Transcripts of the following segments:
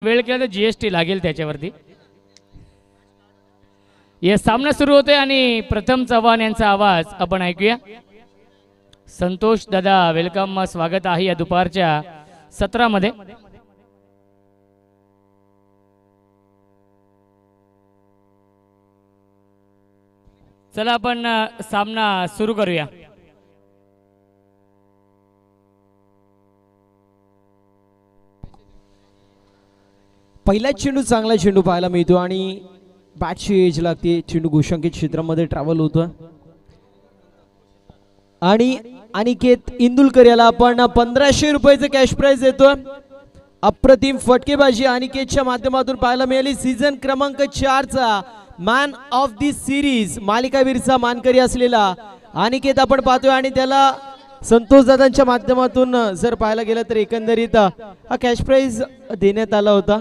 वेळ केला तर जीएसटी लागेल त्याच्यावरती। ये सामना सुरू होतोय आणि प्रथम चव्हाण यांचा आवाज आपण ऐकूया। संतोष दादा वेलकम, स्वागत आहे या दुपारच्या सत्रामध्ये। चला आपण सामना सुरू करूया। पहिला चेंडू चांगला चेंडू पाहायला मिळतो आणि बॅटची एज लागते, चेंडू गोशांकित क्षेत्रामध्ये ट्रॅव्हल होतो आणि अनिकेत इंदुलकर याला आपण 1500 रुपयाचं कॅश प्राइज देतो। अप्रतिम फटकेबाजी अनिकेतच्या माध्यमातून पाहायला मिळाली। सीझन क्रमांक 4 चा मॅन ऑफ दी सिरीज मालिकावीरचा मानकरी असलेला अनिकेत आपण पाहतोय आणि त्याला संतोष दादांच्या माध्यमातून जर पाहायला गेलं तर एकंदरीत हा कॅश प्राइज देण्यात आला होता।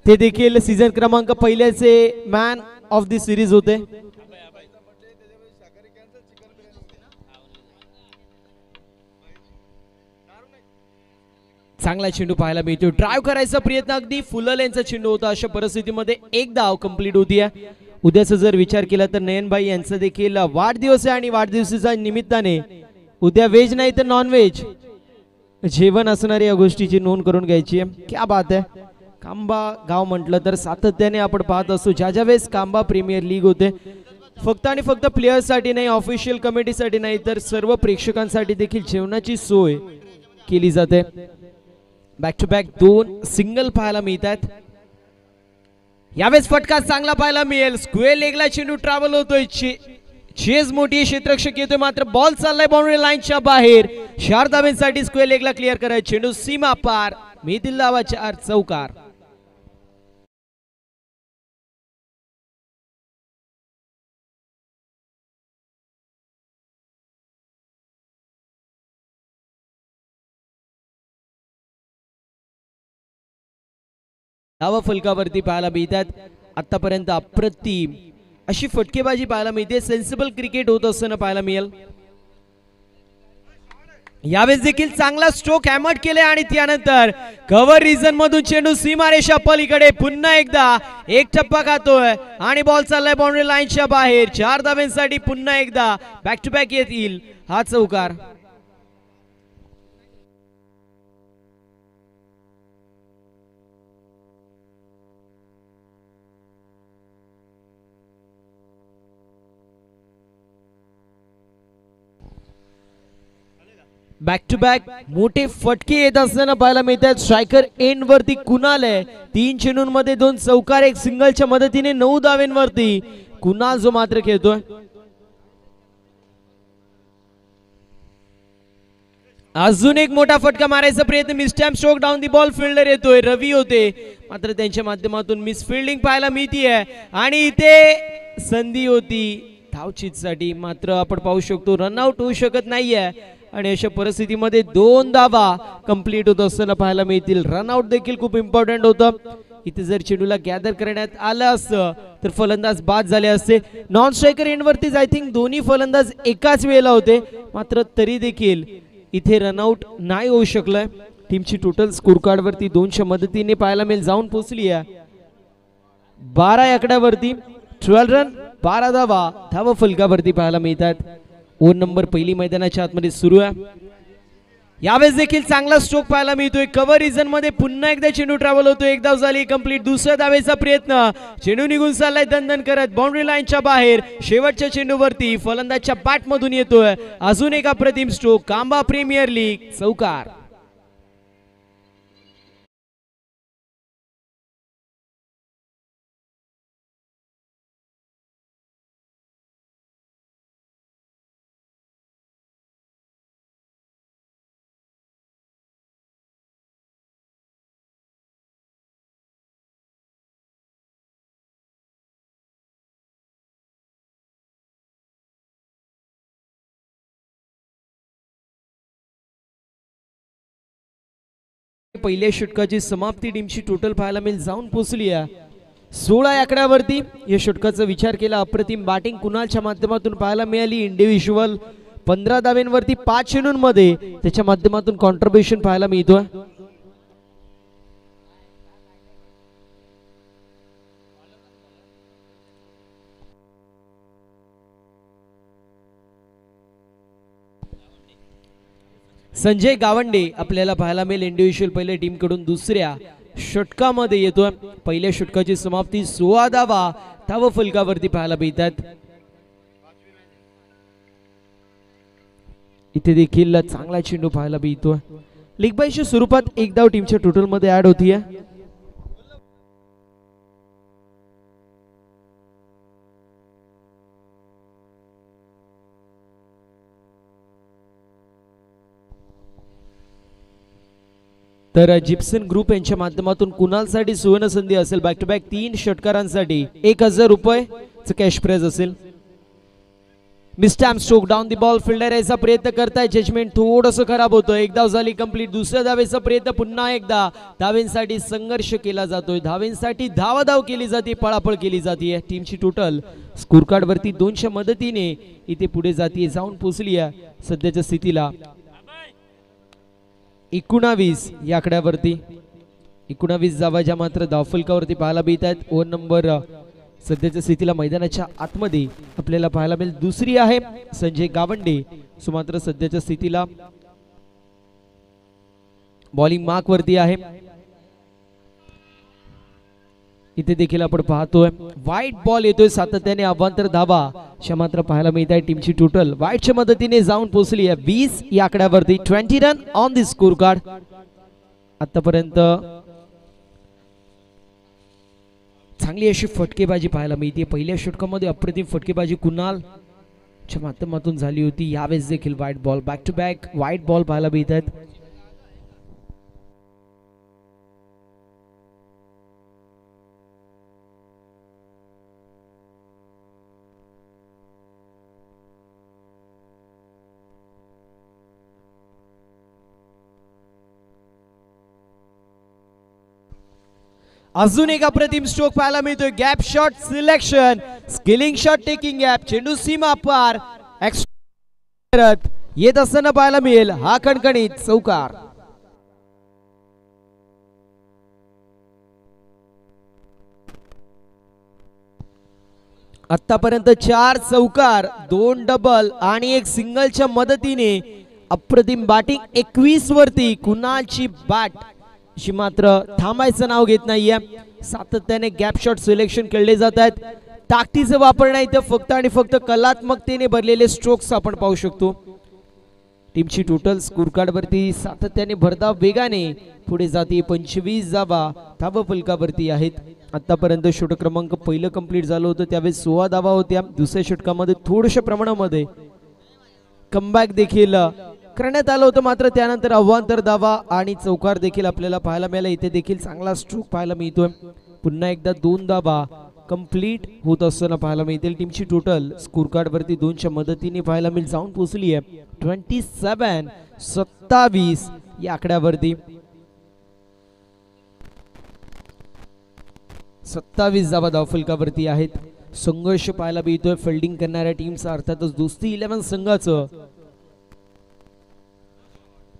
ते देखील सीझन क्रमांक पहिल्याचे मॅन ऑफ दी सिरीज होते। चांगला चेंडू पाहायला मिळतो, ड्राइव्ह करायचा प्रयत्न अगदी फुलल यांचा चेंडू होता। अशा परिस्थितीमध्ये एक धाव कंप्लीट होतीये। उद्याचा जर विचार केला तर नयनबाई यांचा देखील वाढदिवस आहे आणि वाढदिवसाच्या निमित्ताने उद्या व्हेज नाही तर नॉन व्हेज जेवण असणारी या गोष्टीची नोंद करून घ्यायची आहे। क्या बात आहे। कांबा गाव म्हटलं तर सातत्याने आपण पाहत असतो ज्या वेळेस कांबा प्रीमियर लीग होते फक्त आणि फक्त प्लेयर्ससाठी नाही, ऑफिशियल कमिटीसाठी नाही तर सर्व प्रेक्षकांसाठी देखील जेवणाची सोय केली जाते। बॅक टू बॅक 2 सिंगल पाहायला मिळतात। यावेळेस फटका चांगला पाहायला मिळेल। स्क्वेअर लेगला चेंडू ट्रॅव्हल होतोय, चेज मोठी क्षेत्ररक्षक येतोय मात्र बॉल चाललाय बाउंड्री लाईनच्या बाहेर। 4 धावांसाठी स्क्वेअर लेगला क्लिअर करायचा चेंडू सीमा पार, मिळतील धावा 4 चौकार। धावा फलकावरती पाहायला मिळतात। आतापर्यंत अप्रतिम अशी फटकेबाजी पाहायला मिळते, सेन्सिबल क्रिकेट होत असताना पाहायला मिळेल। यावेळेस देखील चांगला स्ट्रोक हॅमर्ड केले आणि त्यानंतर कव्हर रिजन मधून चेंडू सीमारेषा पलीकडे पुन्हा एकदा एक टप्पा खातोय आणि बॉल चाललाय बाउंड्री लाईनच्या बाहेर। 4 धावांसाठी पुन्हा एकदा बॅक टू बॅक येतील हा चौकार। बॅक टू बॅक मोठे फटके येत असताना पाहायला मिळतात। स्ट्रायकर एंड वरती कुणाल आहे, 3 चेंडूंमध्ये 2 चौकार 1 सिंगलच्या मदतीने 9 धावांवरती कुणाल जो मात्र खेळतोय। अजून एक मोठा फटका मारायचा प्रयत्न, mistimed stroke down the ball, fielder येतोय रवी होते मात्र त्यांच्या माध्यमातून मिस फिल्डिंग पाहायला मिळतीये आणि इथे संधी होती धावचीतसाठी मात्र आपण पाहू शकतो रनआउट होऊ शकत नाहीये आणि अशा परिस्थितीमध्ये 2 धावा कंप्लीट होत असताना पाहायला मिळतील। रनआउट देखील खूप इम्पॉर्टंट होतं। इथे जर चेंडूला गॅदर करण्यात आलं असतं तर फलंदाज बाद झाले असते। नॉन स्ट्रायकर एंडवरतीच आय थिंक दोन्ही फलंदाज एकाच वेळेला होते मात्र तरी देखील इथे रनआउट नाही होऊ शकलंय। टीमची टोटल स्कोर कार्ड वरती 2च्या मदतीने पाहायला मिळेल जाऊन पोहोचली आहे 12 आकड्यावरती। 12 रन 12 धावा धावा फलकावरती पाहायला मिळतात। 4 नंबर पहिली मैदानाच्या आतमध्ये सुरू आहे। यावेळेस देखील चांगला स्ट्रोक पाहायला मिळतोय। कव्हर रिजन मध्ये पुन्हा एकदा चेंडू ट्रॅव्हल होतोय, 1 धाव झाली कंप्लीट। दुसऱ्या धावेचा प्रयत्न, चेंडू निघून चाललाय दणदण करत बाउंड्री लाईनच्या बाहेर। शेवटच्या चेंडूवरती फलंदाजच्या बॅट मधून येतोय अजून एक अप्रतिम स्ट्रोक, कांबा प्रीमियर लीग चौकार। पहिल्या षटकाची समाप्ती टीमची टोटल पाहायला मिळेल जाऊन पोहोचली आहे 16 आकड्यावरती। या षटकाचा विचार केला अप्रतिम बॅटिंग कुणालच्या माध्यमातून पाहायला मिळाली। इंडिव्हिज्युअल 15 धावांवरती 5 चेंडूंमध्ये त्याच्या माध्यमातून कॉन्ट्रीब्युशन पाहायला मिळतोय। संजय गावंडे आपल्याला पाहायला मिळेल इंडिव्हिज्युअल पहिल्या टीम कडून दुसऱ्या षटकामध्ये येतोय. पहिल्या षटकाची समाप्ती 16 धावा धाव फलकावरती पाहायला मिळतात. इथे देखील चांगला चेंडू पाहायला मिळतोय. लीग बायच्या स्वरूपात एक धाव टीमच्या टोटल मध्ये ऍड होतीये. तर जिप्सन ग्रुप यांच्या माध्यमातून कुणालसाठी सुवर्ण संधी असेल. बॅक टू बॅक 3 षटकारांसाठी 1000 रुपये कॅश प्राइज असेल. Mistimed stroke down the ball fielder यायचा प्रयत्न करताय. जजमेंट थोडंसं खराब होतं. एक धाव झाली कंप्लीट. दुसऱ्या धावेचा प्रयत्न पुन्हा एकदा. धावेंसाठी संघर्ष केला जातोय. धावेंसाठी धावाधाव केली जाते. पळापळ केली जाते. टीमची टोटल स्कोर कार्ड वरती 200 मदतीने इथे पुढे जाते. जाऊन पोहोचली आहे सध्याच्या स्थितीला 19 या आकड्यावरती. 19 धावा ज्या मात्र धावफलकावरती पाहायला मिळत आहेत. ओव्हर नंबर सध्याच्या स्थितीला मैदानाच्या आतमध्ये आपल्याला पाहायला मिळेल दुसरी आहे संजय गावंडे. सो मात्र सध्याच्या स्थितीला बॉलिंग मार्क वरती आहे. इथे देखील आपण पाहतोय वाईट बॉल येतोय सातत्याने. अवांतर धावा अशा मात्र पाहायला मिळत आहे. टीमची टोटल वाईटच्या मदतीने जाऊन पोहोचली आहे 20 या आकड्यावरती. 20 run on the score card. आतापर्यंत चांगली अशी फटकेबाजी पाहायला मिळते. पहिल्या षटकामध्ये अप्रतिम फटकेबाजी कुणालच्या माध्यमातून झाली होती. यावेळेस देखील वाईट बॉल. बॅक टू बॅक वाईट बॉल पाहायला मिळत आहेत. अजून एक अप्रतिम स्ट्रोक पाहायला मिळतोय. Gap shot selection. Skilling shot taking gap. चेंडू सीमा पार येत असताना पाहायला मिळेल हा खणखणीत चौकार. आतापर्यंत 4 चौकार 2 डबल आणि 1 सिंगलच्या मदतीने अप्रतिम बॅटिंग. 21 वरती कुणालची बॅट शी मात्र थांबायचं नाव घेत नाहीये. सातत्याने गॅप शॉट सिलेक्शन केले जात आहेत. ताकदीचा वापर नाही तर फक्त आणि फक्त कलात्मकतेने भरलेले स्ट्रोक्स आपण पाहू शकतो. टीमची टोटल स्कोर कार्ड वरती सातत्याने भरधाव वेगाने पुढे जाते. 25 धावा धाव फलकावरती आहेत. आतापर्यंत षटक क्रमांक पहिलं कंप्लीट झालं होतं त्यावेळेस 16 धावा होत्या. दुसऱ्या षटकामध्ये थोड्याशा प्रमाणामध्ये कमबॅक देखील करण्यात आलं होतं. मात्र त्यानंतर अवांतर धावा आणि चौकार देखील आपल्याला पाहायला मिळाला. इथे देखील चांगला स्ट्रोक पाहायला मिळतोय. पुन्हा एकदा 2 धावा कंप्लीट होत असताना पाहायला मिळतील. टीमची टोटल स्कोर कार्ड वरती 2च्या मदतीने पाहायला मिळेल. जाऊन पोहोचली आहे 27 या आकड्यावरती. 27 धावा धावफलकावरती आहेत. संघर्ष पाहायला मिळतोय फिल्डिंग करणाऱ्या टीमचा. अर्थातच दोस्ती 11 संघाचं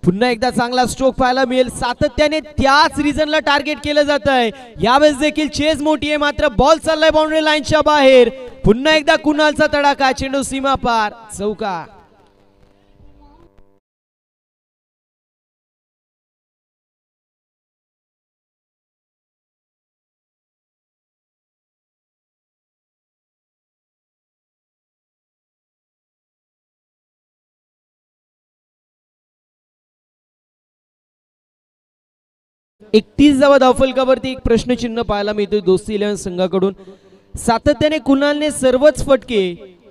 पुन्हा एकदा चांगला स्ट्रोक पाहायला मिळेल. सातत्याने त्याच रिजनला टार्गेट केलं जात आहे. यावेळेस देखील चेज मोठी आहे. मात्र बॉल चाललाय बाउंड्री लाईनच्या बाहेर. पुन्हा एकदा कुणालचा तडाखा. चेंडू सीमा पार चौकार. एकतीस धावा धावफलकावरती. एक प्रश्नचिन्ह पाहायला मिळतोय दोस्ती 11 संघाकडून. सातत्याने कुणालने सर्वच फटके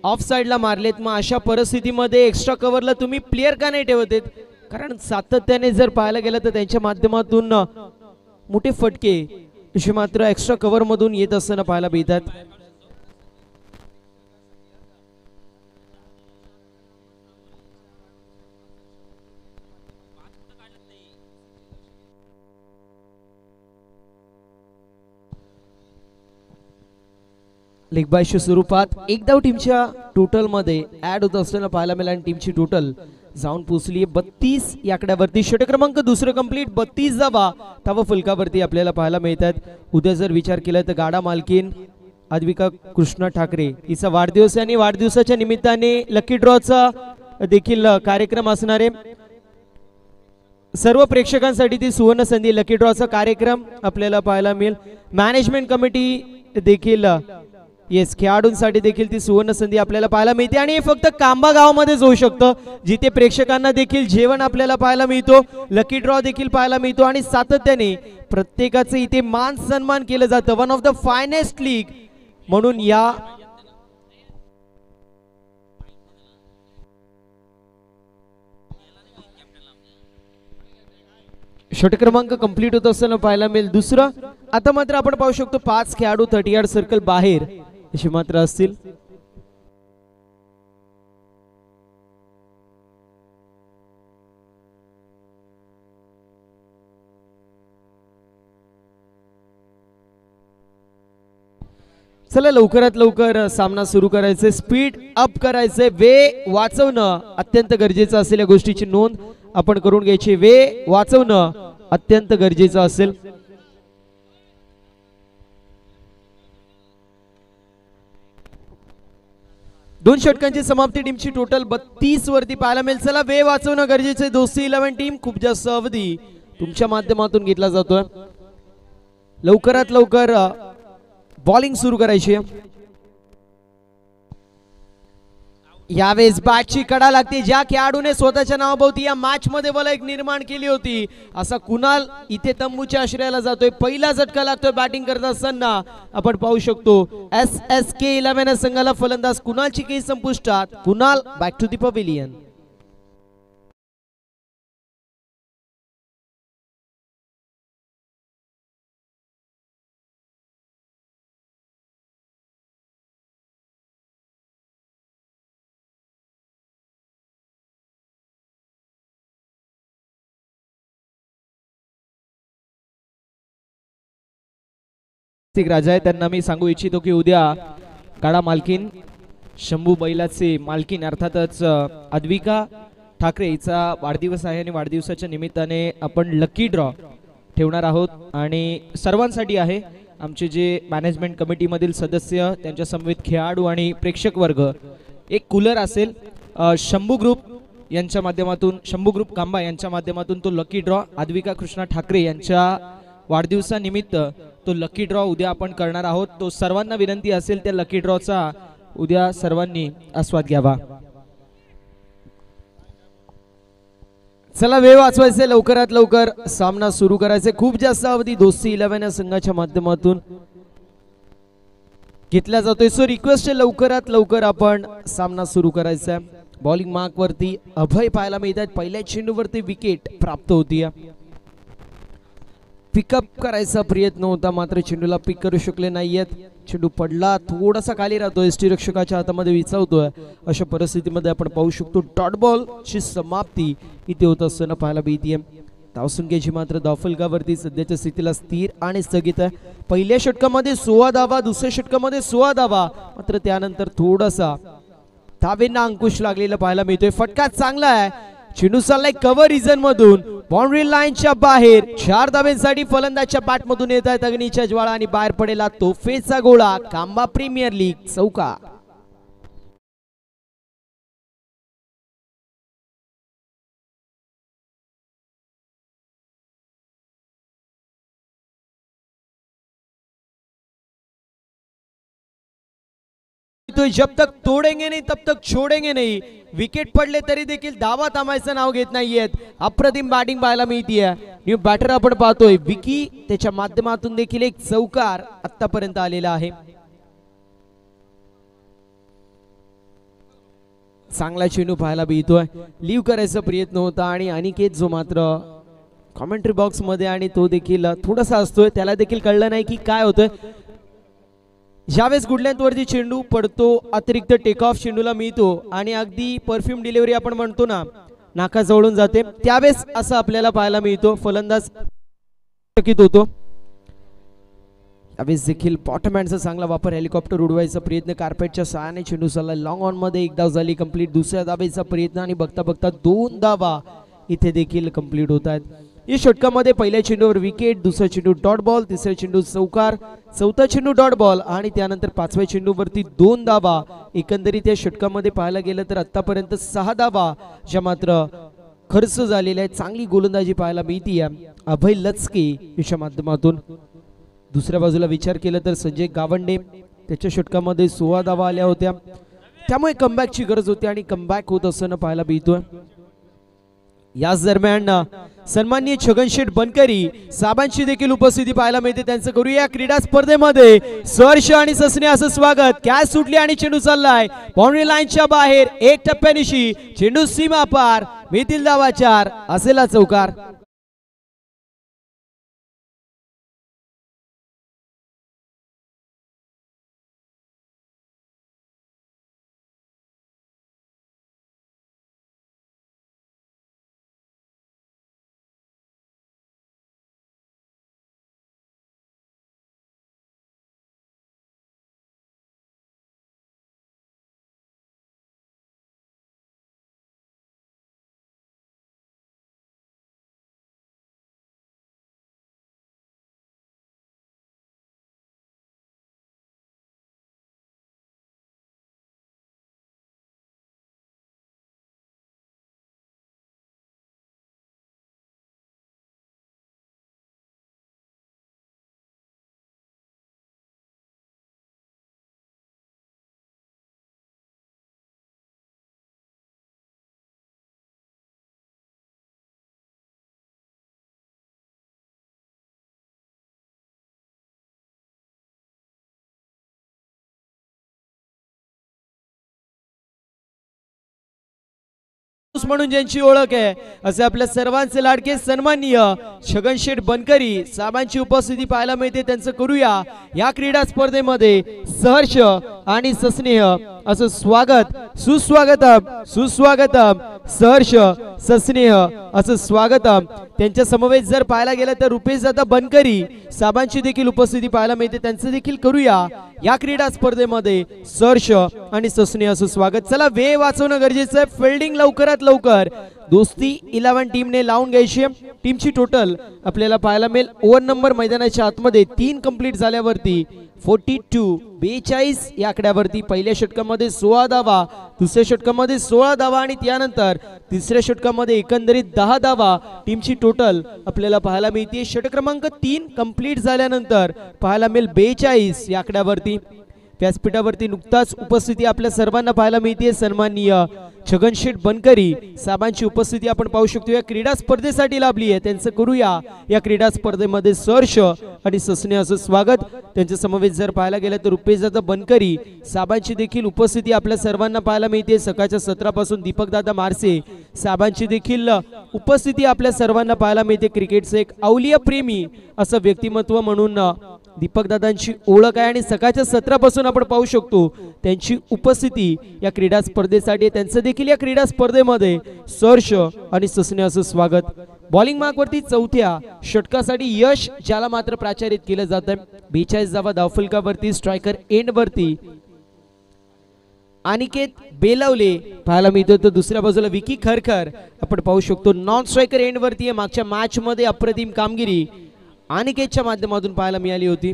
ऑफ साइडला मारलेत. मग अशा परिस्थितीमध्ये एक्स्ट्रा कव्हरला तुम्ही प्लेयर का नाही ठेवत आहेत? कारण सातत्याने जर पाहायला गेलं तर त्यांच्या माध्यमातून मोठे फटके असे मात्र एक्स्ट्रा कव्हर मधून येत असताना पाहायला मिळतात. लेग बायच्या स्वरूपात एक धाव टीमच्या टोटल मध्ये ऍड होत असताना पाहायला मिळाला. आणि टीमची टोटल जाऊन पोहोचली 32 या आकड्यावरती. षटक क्रमांक दुसरं कंप्लीट. 32 धावा धाव फलकावरती आपल्याला पाहायला मिळतात. उद्या जर विचार केला तर गाडा मालकीन अद्विका कृष्णा ठाकरे हिचा वाढदिवस आहे आणि वाढदिवसाच्या निमित्ताने लकी ड्रॉचा देखील कार्यक्रम असणार आहे. सर्व प्रेक्षकांसाठी ती सुवर्ण संधी लकी ड्रॉचा कार्यक्रम आपल्याला पाहायला मिळेल. मॅनेजमेंट कमिटी देखील येस खेळाडूंसाठी देखील ती सुवर्ण संधी आपल्याला पाहायला मिळते आणि हे फक्त कांबा गावामध्येच होऊ शकतं जिथे प्रेक्षकांना देखील जेवण आपल्याला पाहायला मिळतो, लकी ड्रॉ देखील पाहायला मिळतो आणि सातत्याने प्रत्येकाचे इथे मान सन्मान केलं जातं. One of the finest league म्हणून या षट क्रमांक कंप्लीट होत असताना पाहायला मिळेल. दुसरं आता मात्र आपण पाहू शकतो 5 खेळाडू 30 यार्ड सर्कल बाहेर अशी मात्र असतील. चला लवकरात लवकर सामना सुरू करायचे, स्पीड अप करायचे, वेळ वाचवणं अत्यंत गरजेचं असेल. या गोष्टीची नोंद आपण करून घ्यायची, वेळ वाचवणं अत्यंत गरजेचं असेल. दोन षटकांची समाप्ती टीमची टोटल 32 वरती पाहायला मिळेल. चला वेळ वाचवणं गरजेचं आहे. दोस्ती 11 टीम खूप जास्त अवधी तुमच्या माध्यमातून घेतला जातोय. लवकरात लवकर बॉलिंग सुरू करायची. यावेळेस बॅटची कडा लागते. ज्या खेळाडूने स्वतःच्या नावाभोवती या मॅच मध्ये वलय निर्माण केली होती असा कुणाल इथे तंबूच्या आश्रयाला जातोय. पहिला झटका लागतोय बॅटिंग करत असताना आपण पाहू शकतो. SSK 11 संघाला फलंदाज कुणालची केस संपुष्टात. Kunal back to the pavilion. राजा आहे त्यांना मी सांगू इच्छितो की उद्या गाडा मालकीन शंभू बैलाचे मालकीन अर्थातच अद्विका ठाकरे हिचा वाढदिवस आहे आणि वाढदिवसाच्या निमित्ताने आपण लकी ड्रॉ ठेवणार आहोत आणि सर्वांसाठी आहे. आमचे जे मॅनेजमेंट कमिटी मधील सदस्य त्यांच्या समवेत खेळाडू आणि प्रेक्षक वर्ग एक कूलर असेल. शंभू ग्रुप यांच्या माध्यमातून शंभू ग्रुप कांबा यांच्या माध्यमातून तो लकी ड्रॉ अद्विका कृष्णा ठाकरे यांच्या वाढदिवसानिमित्त तो लकी ड्रॉ उद्या आपण करणार आहोत. तो सर्वांना विनंती असेल त्या लकी ड्रॉचा उद्या सर्वांनी आस्वाद घ्यावा. चला वेळ वाचवायचे, लवकरात लवकर सामना सुरू करायचे. खूप जास्त अवधी दोस्ती 11 या संघाच्या माध्यमातून घेतला जातोय. सो रिक्वेस्ट आहे लवकरात लवकर आपण सामना सुरू करायचा आहे. बॉलिंग मार्क वरती अभय पाहायला मिळतात. पहिल्या चेंडूवरती विकेट प्राप्त होती. पिकअप करायचा प्रयत्न होता मात्र चेंडूला पिक करू शकले नाहीयेत. चेंडू पडला, थोडासा खाली राहतो, एसटी रक्षकाच्या हातामध्ये विचावतोय. अशा परिस्थितीमध्ये आपण पाहू शकतो डॉट बॉल ची समाप्ती इथे होत असताना पाहायला मिळते. धावसंख्येची मात्र धावफलकावरती सध्याच्या स्थितीला स्थिर आणि स्थगित आहे. पहिल्या षटकामध्ये 16 धावा, दुसऱ्या षटकामध्ये 16 धावा, मात्र त्यानंतर थोडासा धावेंना अंकुश लागलेला पाहायला मिळतोय. फटका चांगला आहे. चेंडू चाललाय कव्हर रिजन मधून बाउंड्री लाईनच्या बाहेर. 4 धाब्यांसाठी फलंदाजच्या बॅट मधून येत आहेत अग्नीच्या ज्वाळा आणि बाहेर पडेला तोफेचा गोळा. कांबा प्रीमियर लीग चौका. जब तक तोडेंगे नहीं तब तक छोडेंगे नहीं. विकेट पडले तरी देखील धावा थांबायचं नाव घेत नाहीयेत. अप्रतिम बॅटिंग पाहायला मिळतीये. न्यू बॅटर आपण पाहतोय विकी, त्याच्या माध्यमातून देखील एक चौकार आतापर्यंत आलेला आहे. चांगला चेंडू पाहायला मिळतोय. लीव करायचा प्रयत्न होता आणि अनिकेत जो मात्र कॉमेंट्री बॉक्स मध्ये आणि तो देखील थोडासा असतोय. त्याला देखील कळलं नाही की काय होतंय. ज्यावेळेस गुडलँड वरती चेंडू पडतो अतिरिक्त टेक ऑफ चेंडूला मिळतो आणि अगदी परफ्यूम डिलिव्हरी आपण म्हणतो ना, नाका जवळून जाते, त्यावेळेस असं आपल्याला पाहायला मिळतो. फलंदाज चकित होतो. त्यावेळेस देखील बॉटमहँडचा चांगला वापर. हेलिकॉप्टर उडवायचा प्रयत्न कार्पेटच्या सहाय्याने चेंडू चालला लॉंग ऑन मध्ये. एक धाव झाली कंप्लीट. दुसऱ्या धावेचा प्रयत्न आणि बघता बघता 2 धावा इथे देखील कंप्लीट होत आहेत. या षटकामध्ये पहिल्या चेंडूवर विकेट, दुसरा चेंडू डॉट बॉल, तिसरा चेंडू चौकार, चौथा चेंडू डॉट बॉल आणि त्यानंतर 5व्या चेंडूवरती 2 धावा. एकंदरीत या षटकामध्ये पाहायला गेलं तर आतापर्यंत 6 धावा ज्या मात्र खर्च झालेला आहे. चांगली गोलंदाजी पाहायला मिळते अभय लचके याच्या माध्यमातून. दुसऱ्या बाजूला विचार केला तर संजय गावंडे त्याच्या षटकामध्ये 16 धावा आल्या होत्या, त्यामुळे कमबॅकची गरज होती आणि कमबॅक होत असताना पाहायला मिळतोय. याच दरम्यान सन्माननीय छगनशेठ बनकरी साहेबांची देखील उपस्थिती पाहायला मिळते. त्यांचं करूया क्रीडा स्पर्धेमध्ये सहर्ष आणि ससने असं स्वागत. कॅच सुटली आणि चेंडू चाललाय बाउंड्री लाईनच्या बाहेर. एक टप्प्यानिशी चेंडू सीमा पार. मिळतील धावा 4. असेला चौकार. म्हणून ज्यांची ओळख आहे असे आपल्या सर्वांचे लाडके सन्माननीय छगनशेठ बनकरी साहेबांची उपस्थिती पाहायला मिळते. त्यांचं करूया या क्रीडा स्पर्धेमध्ये सहर्ष आणि सस्नेह असं स्वागत. सुस्वागतम सुस्वागतम. सहर्ष सस्नेह असं स्वागतम. त्यांच्या समवेत जर पाहायला गेलं तर रुपेश दादा बनकरी साहेबांची देखील उपस्थिती पाहायला मिळते. त्यांचं देखील करूया या क्रीडा स्पर्धेमध्ये सहर्ष आणि सस्नेह असं स्वागत. चला वेळ वाचवणं गरजेचं आहे. फिल्डिंग लवकरात लवकर दोस्ती 11 टीमने लावून घ्यायची. टीमची टोटल आपल्याला पाहायला मिळेल ओव्हर नंबर मैदानाच्या आतमध्ये 3 कंप्लीट झाल्यावरती 42 या आकड्यावरती. पहिल्या षटकामध्ये 16 धावा, दुसऱ्या षटकामध्ये 16 धावा आणि त्यानंतर तिसऱ्या षटकामध्ये एकंदरीत 10 धावा टीमची टोटल आपल्याला पाहायला मिळते. षटक क्रमांक 3 कंप्लीट झाल्यानंतर पाहायला मिळेल 42 या आकड्यावरती. व्यासपीठावरती नुकताच उपस्थिती आपल्या सर्वांना पाहायला मिळते. सन्माननीय छगनशेठ बनकरी साहेबांची उपस्थिती आपण पाहू शकतो. या क्रीडा स्पर्धेसाठी लाभली आहे. त्यांचं करूया या क्रीडा स्पर्धेमध्ये सहर्ष आणि ससने असं स्वागत. त्यांच्या समवेत जर पाहायला गेलं तर रुपेशदादा बनकरी साहेबांची देखील उपस्थिती आपल्या सर्वांना पाहायला मिळते. सकाळच्या सत्रापासून दीपकदादा मारसे साहेबांची देखील उपस्थिती आपल्या सर्वांना पाहायला मिळते. क्रिकेटचं एक अवलिया प्रेमी असं व्यक्तिमत्व म्हणून दीपकदादांची ओळख आहे आणि सकाळच्या सत्रापासून आपण पाहू शकतो त्यांची उपस्थिती या क्रीडा स्पर्धेसाठी. त्यांचं देखील या क्रीडा स्पर्धेमध्ये सहर्ष आणि ससने असं स्वागत. बॉलिंग मार्कवरती चौथ्या षटकासाठी यश ज्याला मात्र प्राचारित केलं जात आहे. 42 धावा धावफलकावरती. स्ट्रायकर एंड वरती अनिकेत बेलवले पाहायला मिळतो. तर दुसऱ्या बाजूला विकी खरखर आपण पाहू शकतो नॉन स्ट्रायकर एंड वरती. मागच्या मॅच मध्ये अप्रतिम कामगिरी अनिकेतच्या माध्यमातून पाहायला मिळाली होती.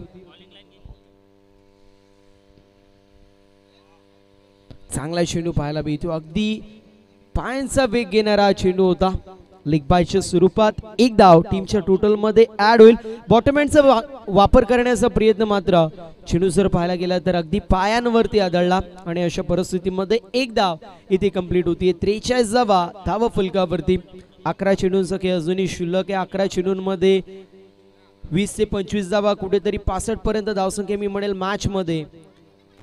चांगला चेंडू पाहायला मिळतो. अगदी पायांचा वेग घेणारा चेंडू होता. लेग बायच्या स्वरूपात 1 धाव टीमच्या टोटल मध्ये ऍड होईल. बॉटमहँडचा वापर करण्याचा प्रयत्न मात्र चेंडू जर पाहायला गेला तर अगदी पायांवरती आदळला आणि अशा परिस्थितीमध्ये 1 धाव इथे कंप्लीट होती. 43 धावा धाव फलकावरती. 11 चेंडूंचा खेळ अजूनही शुल्लक आहे. 11 चेंडूंमध्ये 20 ते 25 धावा, कुठेतरी 65 पर्यंत धावसंख्या मी म्हणेल मॅच मध्ये.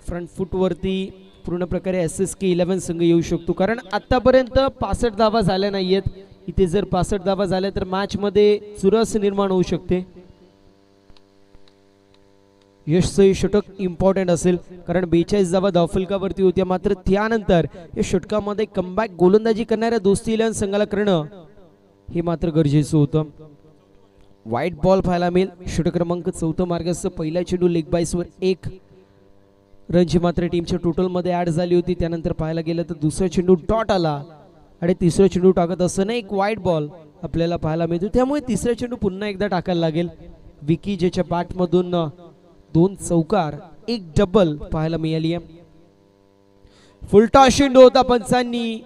फ्रंट फुट वरती पूर्ण प्रकारे SSK 11 संघ येऊ शकतो, कारण आतापर्यंत 65 धावा झाल्या नाहीयेत. इथे जर 65 धावा झाल्या तर मॅच मध्ये चुरस निर्माण होऊ शकते. यशचं षटक इम्पॉर्टंट असेल, कारण 42 धावा धावफलकावरती होत्या. मात्र त्यानंतर या षटकामध्ये कमबॅक गोलंदाजी करणाऱ्या दोस्ती 11 संघाला करणं हे मात्र गरजेचं होतं. व्हाईट बॉल पाहायला मिळेल. षटक क्रमांक 4 मार्गाचं पहिला चेंडू लेग बाईसवर 1 रनची मात्र टीमच्या टोटल मध्ये ऍड झाली होती. त्यानंतर पाहायला गेलं तर दुसरा चेंडू डॉट आला आणि तिसरा चेंडू टाकत असताना एक व्हाईट बॉल आपल्याला पाहायला मिळतो. त्यामुळे तिसरा चेंडू पुन्हा एकदा टाकायला लागेल. विकी ज्याच्या बॅट मधून 2 चौकार 1 डबल पाहायला मिळाली आहे. फुलटॉस चेंडू होता पंचांनी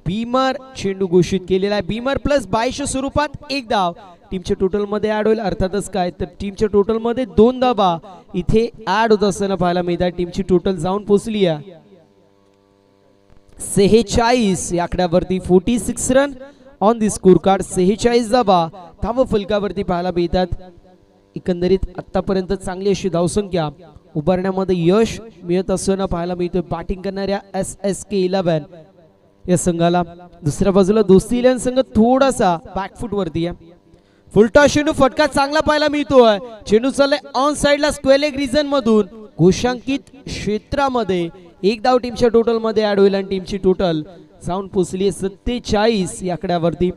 बीमर चेंडू घोषित केलेला आहे. बीमर प्लस 22 स्वरूपात एक धाव टीमच्या टोटल मध्ये ऍड होईल. अर्थातच काय तर टीमच्या टोटल मध्ये 2 धावा इथे ऍड होत असताना पाहायला मिळतात. टीमची टोटल जाऊन पोहोचली आहे 46 या आकड्यावरती. 46 run on the score card. 46 धावा धाव फलकावरती पाहायला मिळतात. एकंदरीत आतापर्यंत चांगली अशी धावसंख्या उभारण्यामध्ये यश मिळत असताना पाहायला मिळतोय बॅटिंग करणाऱ्या SSK11 या संघाला. दुसऱ्या बाजूला दोस्ती इलेव्हन संघ थोडासा बॅकफुट वरती आहे. फुलटॉस चेंडू फटका चांगला पाहायला मिळतोय. चेंडू चाललाय ऑन साइडला स्क्वेअर लेग रिजन मधून घोषांकित क्षेत्रामध्ये. एक धाव टीमच्या टोटल मध्ये ऍड होईल आणि टीमची टोटल जाऊन पोहोचली 47 या आकड्यावरती.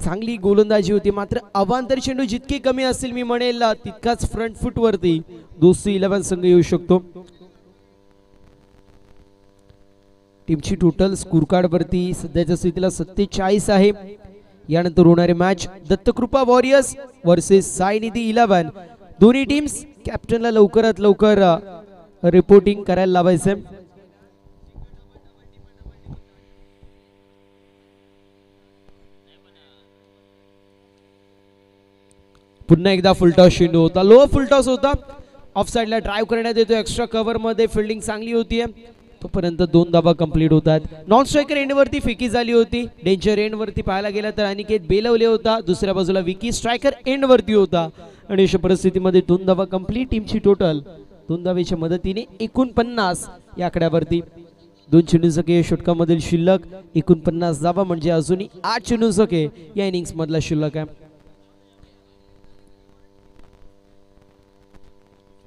चांगली गोलंदाजी होती मात्र अवांतर चेंडू जितके कमी असतील मी म्हणेल तितकाच फ्रंट फुट वरती दोस्ती 11 संघ येऊ शकतो. टीमची टोटल स्कोर कार्ड वरती सध्याच्या स्थितीला 47 आहे. यानंतर होणारे मॅच दत्तकृपा वॉरियर्स वर्सेस साईनिधी 11. दोन्ही टीम्स कॅप्टनला लवकरात लवकर रिपोर्टिंग करायला लावायचं. पुन्हा एकदा फुलटॉस चेंडू होता. लो फुलटॉस होता. ऑफ साइडला ड्राइव्ह करण्यात येतो. एक्स्ट्रा कव्हर मध्ये फिल्डिंग चांगली होतीये. तोपर्यंत 2 धावा कंप्लीट होतात. नॉन स्ट्रायकर एंड वरती फेकी झाली होती. डेंजर एंड वरती पाहायला गेला तर अनिकेत बेलवले होता. दुसऱ्या बाजूला विकी स्ट्रायकर एंड वरती होता आणि अशा परिस्थितीमध्ये 2 धावा कंप्लीट. टीमची टोटल 2 धावेच्या मदतीने 49 या आकड्यावरती. 2 चेंडूंसके षटकामधील शिल्लक 49 धावा म्हणजे अजूनही 8 चेंडूंसके या इनिंग्स मधला शिल्लक आहे.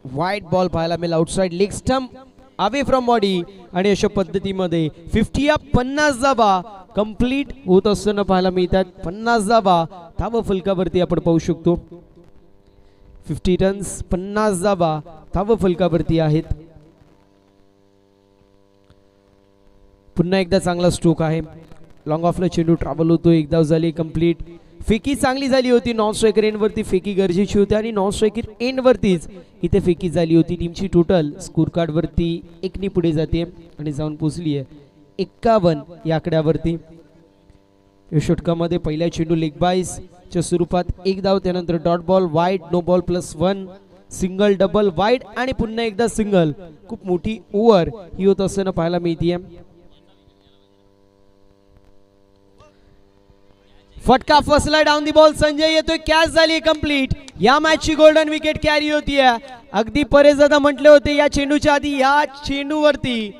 वाईट बॉल पाहायला मिळाला outside leg stump away from body आणि अशा पद्धतीमध्ये 50 धावा कंप्लीट होत असताना पाहायला मिळतात. 50 धावा धाव फलकावरती आपण पाहू शकतो. 50 रन्स 50 धावा धाव फलकावरती आहेत. पुन्हा एकदा चांगला स्ट्रोक आहे. लॉंग ऑफला चेंडू ट्रॅव्हल होतो. एक धाव झाली कंप्लीट. फेकी चांगली झाली होती. नॉन स्ट्रायकर एंड वरती फेकी गरजेची होती आणि नॉन स्ट्रायकर एंड वरतीच इथे फेकी झाली होती. टीमची टोटल स्कोर कार्ड वरती 1 ने पुढे जाते आणि जाऊन पोहोचली आहे 51 या आकड्यावरती. या षटकामध्ये पहिल्या चेंडू लेग बाईस च्या स्वरूपात एक धाव. त्यानंतर dot ball wide no ball +1 single double wide आणि पुन्हा एकदा सिंगल. खूप मोठी ओव्हर ही होत असताना पाहायला मिळते. फटका फसला डाऊन दी बॉल. संजय येतोय. कॅच झाली कंप्लीट. या मॅचची गोल्डन विकेट कॅरी होतीये. अगदी परेश दादा म्हटले होते या चेंडूच्या आधी या चेंडूवरती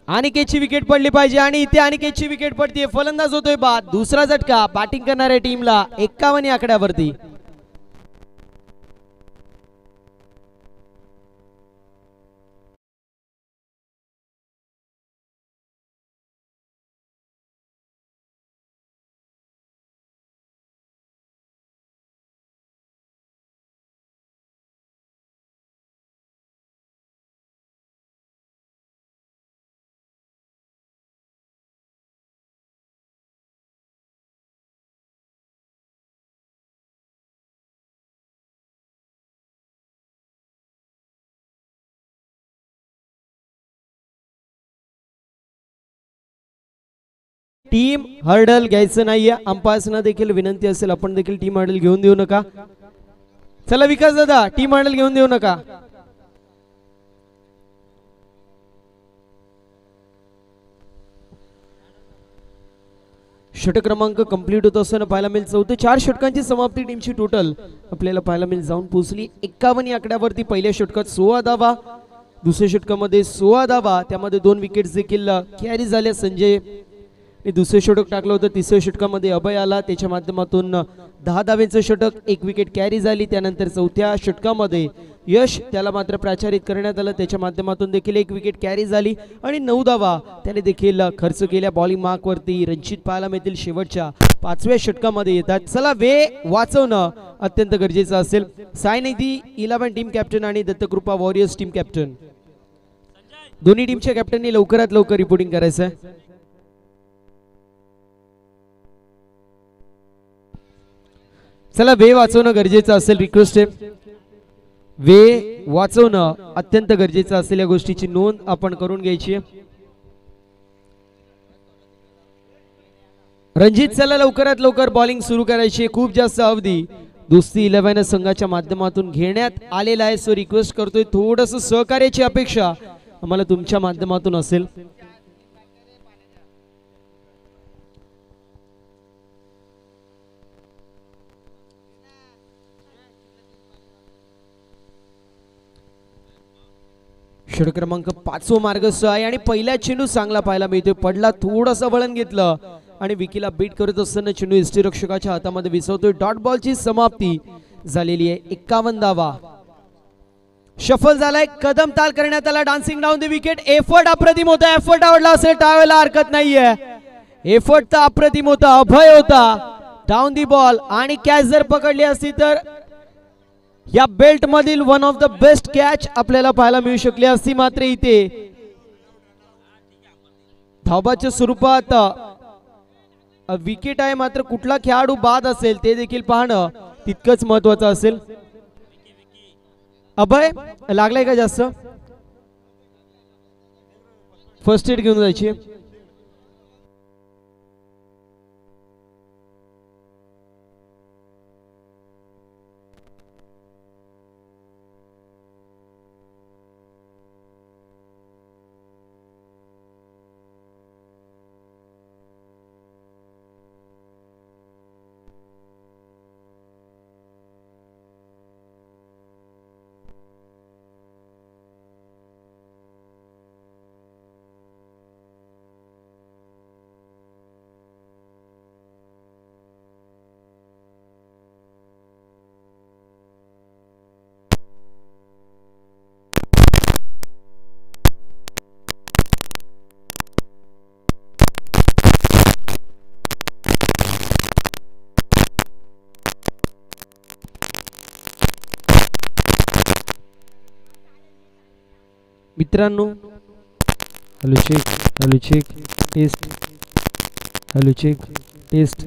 अनिकेतची विकेट पडली पाहिजे आणि इथे अनिकेतची विकेट पडते. फलंदाज होतोय बाद. दुसरा झटका बॅटिंग करणाऱ्या टीमला 51 आकड्यावरती. टीम हर्डल घ्यायचं नाहीये. अंपायर्सना देखील विनंती असेल आपण देखील टीम हर्डल घेऊन देऊ नका. चला विकास दादा टीम हर्डल घेऊन देऊ नका. षटक क्रमांक कंप्लीट होत असताना पाहायला मिळेल 4 षटकांची समाप्ती. टीमची टोटल आपल्याला पाहायला मिळेल जाऊन पोहोचली 51 आकड्यावरती. पहिल्या षटकात 16 धावा. दुसऱ्या षटकामध्ये 16 धावा. त्यामध्ये 2 विकेट्स देखील कॅरी झाल्या. संजय दुसरे षटक टाकलं होतं. तिसऱ्या षटकामध्ये अभय आला. त्याच्या माध्यमातून 10 धावेचं षटक 1 विकेट कॅरी झाली. त्यानंतर चौथ्या षटकामध्ये यश त्याला मात्र प्राचारित करण्यात आलं. त्याच्या माध्यमातून देखील 1 विकेट कॅरी झाली आणि 9 धावा त्याने देखील खर्च केल्या. बॉलिंग मार्क वरती रंजित पाहायला मिळतील शेवटच्या 5व्या षटकामध्ये येतात. चला वेळ वाचवणं अत्यंत गरजेचं असेल. साईनिधी 11 टीम कॅप्टन आणि दत्तकृपा वॉरियर्स टीम कॅप्टन दोन्ही टीमच्या कॅप्टननी लवकरात लवकर रिपोर्टिंग करायचं आहे. चला वेळ वाचवणं गरजेचं असेल. रिक्वेस्ट आहे वेळ वाचवणं अत्यंत गरजेचं असेल. या गोष्टीची नोंद आपण करून घ्यायची आहे. रणजित चला लवकरात लवकर बॉलिंग सुरू करायची, खूप जास्त अवधी दोस्ती 11 संघाच्या माध्यमातून घेण्यात आलेला आहे. सो रिक्वेस्ट करतोय थोडस सहकार्याची अपेक्षा आम्हाला तुमच्या माध्यमातून असेल. षटक क्रमांक 5 मार्गस्थ आहे आणि पहिल्या चेंडू चांगला पाहायला मिळतोय, पडला थोडंसं वळण घेतलं आणि विकीला बीट करत असताना चेंडू यष्टीरक्षकाच्या हातामध्ये विसवतोय. डॉट बॉलची समाप्ती झालेली आहे. 51 धावा. शफल झालाय, कदम ताल करण्यात आला, dancing down the wicket. Effort अप्रतिम होता, एफर्ट आवडला असेल टाळायला हरकत नाहीये. एफर्ट तर अप्रतिम होता, अभय होता. डाऊन दी बॉल आणि कॅच जर पकडली असती तर या बेल्ट मधील one of the best catch आपल्याला पाहायला मिळू शकली असती. मात्र इथे धावाच्या स्वरूपात विकेट आहे, मात्र कुठला खेळाडू बाद असेल ते देखील पाहणं तितकंच महत्वाचं असेल. अभय लागलाय का जास्त? फर्स्ट एड घेऊन जायची. मित्रांनो, hello check test, hello check test.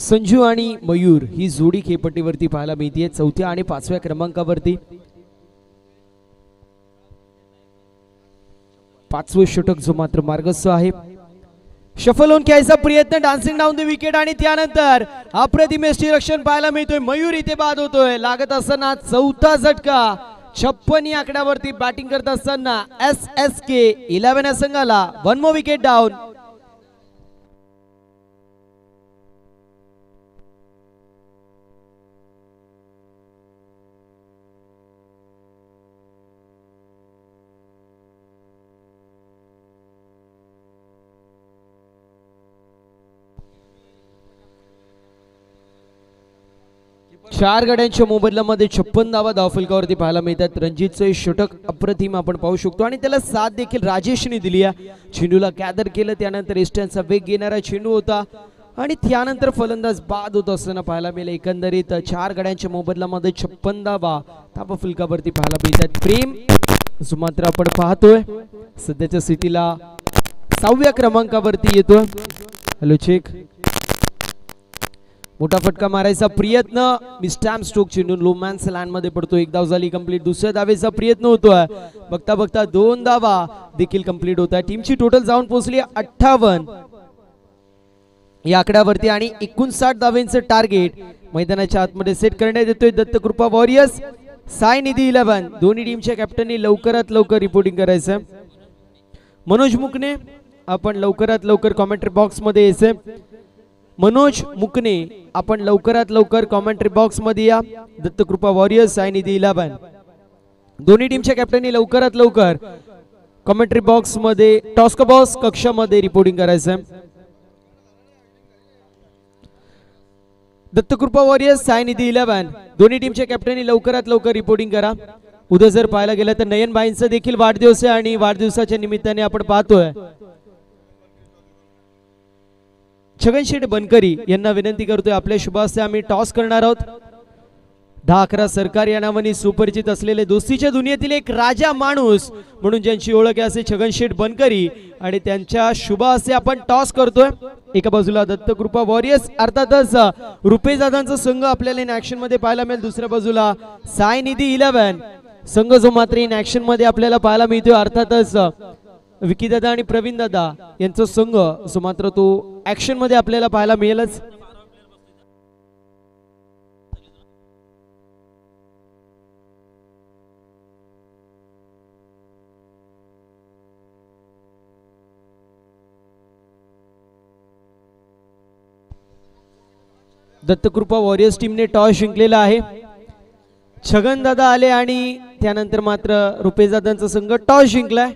Sanju आणि मयूर ही जोडी खेळपट्टीवरती पाहायला मिळते 4थ्या आणि 5व्या क्रमांकावरती. 5वं षटक जो मात्र मार्गस्थ आहे. शफल होऊन खेळायचा प्रयत्न, डान्सिंग डाऊन द विकेट आणि त्यानंतर अप्रतिम यष्टीरक्षण पाहायला मिळतोय. मयूर इथे बाद होतोय. लागत असताना 4था झटका. 56 या आकड्यावरती बॅटिंग करत असताना SSK 11 या संघाला 1 मोर विकेट डाऊन. चार गड्यांच्या मोबदल्यामध्ये 56 धावा धावफलकावरती पाहायला मिळतात. रणजितचं षटक अप्रतिम आपण पाहू शकतो आणि त्याला साथ देखील राजेशने दिली आहे. चेंडूला गॅदर केलं, त्यानंतर इस्टर्नचा वेग घेणारा चेंडू होता आणि त्यानंतर फलंदाज बाद होत असताना पाहायला मिळालं. एकंदरीत 4 गड्यांच्या मोबदल्यामध्ये 56 धावा धावफलकावरती पाहायला मिळतात. प्रेम जो मात्र आपण पाहतोय सध्याच्या स्थितीला 6व्या क्रमांकावरती येतो. Hello check. मोठा फटका मारायचा प्रयत्न, मिस्टॅम स्ट्रोक चेंडू लोमॅन्स लँड मध्ये पडतो. 1 धाव झाली कंप्लीट. दुसऱ्या धावेचा प्रयत्न होतोय. बघता बघता 2 धावा देखील कंप्लीट होत आहे. टीमची टोटल जाऊन पोहोचली 58 या आकड्यावरती आणि 59 धावेंचं टार्गेट मैदानाच्या आतमध्ये सेट करण्यात येतोय. दत्तकृपा वॉरियर्स साई निधी 11. दोन्ही टीमच्या कॅप्टननी लवकरात लवकर रिपोर्टिंग करायचं. मनोज मुकणे आपण लवकरात लवकर कॉमेंट्री बॉक्स मध्ये यायचं. मनोज मुकणे आपण लवकरात लवकर कॉमेंट्री बॉक्स मध्ये या. दत्तकृपा वॉरियर्स साई निधी 11. दोन्ही टीमच्या कॅप्टननी लवकरात लवकर कॉमेंट्री बॉक्स मध्ये टॉस का बॉस कक्षामध्ये रिपोर्टिंग करायचं. दत्तकृपा वॉरियर्स साई निधी 11. दोन्ही टीमच्या कॅप्टननी लवकरात लवकर रिपोर्टिंग करा. उद्या जर पाहायला गेलं तर नयन बाईंचा देखील वाढदिवस आहे आणि वाढदिवसाच्या निमित्ताने आपण पाहतोय छगनशेठ बनकरी यांना विनंती करतोय आपल्या शुभ हस्ते आम्ही टॉस करणार आहोत. 10-11 सरकार या नावाने सुपरिचित असलेले दोस्तीच्या दुनियेतील एक राजा माणूस म्हणून ज्यांची ओळख आहे असे छगनशेठ बनकरी आणि त्यांच्या शुभ हस्ते आपण टॉस करतोय. एका बाजूला दत्तकृपा वॉरियर्स अर्थातच रुपेशदादांचा संघ आपल्याला इन ऍक्शन मध्ये पाहायला मिळेल. दुसऱ्या बाजूला साई निधी 11 संघ जो मात्र इन ऍक्शन मध्ये आपल्याला पाहायला मिळतोय अर्थातच विकी दादा आणि प्रवीण दादा यांचा संघ जो मात्र तो ऍक्शन मध्ये आपल्याला पाहायला मिळेलच. दत्तकृपा वॉरियर्स टीमने टॉस जिंकलेला आहे. छगन दादा आले आणि त्यानंतर मात्र रुपेशदादांचा संघ टॉस जिंकलाय.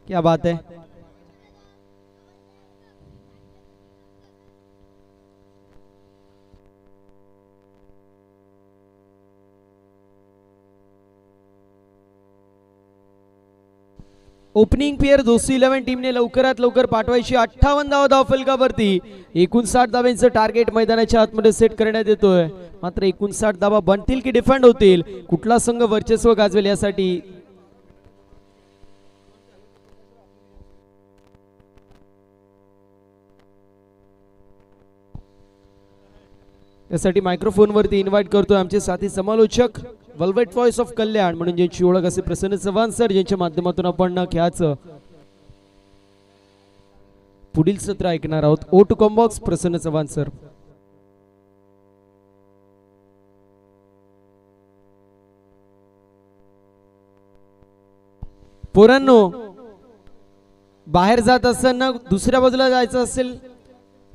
क्या बात है. ओपनिंग पेयर दोस्ती 11 टीमने लवकरात लवकर पाठवायची. 58 धावा धावफलकावरती 59 धावांचं टार्गेट मैदानाच्या आतमध्ये सेट करण्यात येतोय. मात्र 59 धावा बनतील की डिफेंड होतील, कुठला संघ वर्चस्व गाजवेल यासाठी मायक्रोफोन वरती इन्व्हाइट करतोय आमचे साथी समालोचक वेलवेट व्हॉइस ऑफ कल्याण म्हणून ज्यांची ओळख असे प्रसन्न चव्हाण सर, ज्यांच्या माध्यमातून आपण खेळाचं पुढील सत्र ऐकणार आहोत. ओ टू कॉम्बॉक्स प्रसन्न चव्हाण सर. पोरांनो बाहेर जात असताना दुसऱ्या बाजूला जायचं असेल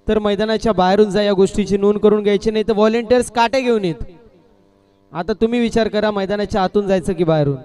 तर मैदानाच्या बाहेरून जा, या गोष्टीची नोंद करून घ्यायची, नाही तर व्हॉलेंटियर्स काटे घेऊन येत. आता तुम्ही विचार करा मैदानाच्या आतून जायचं की बाहेरून.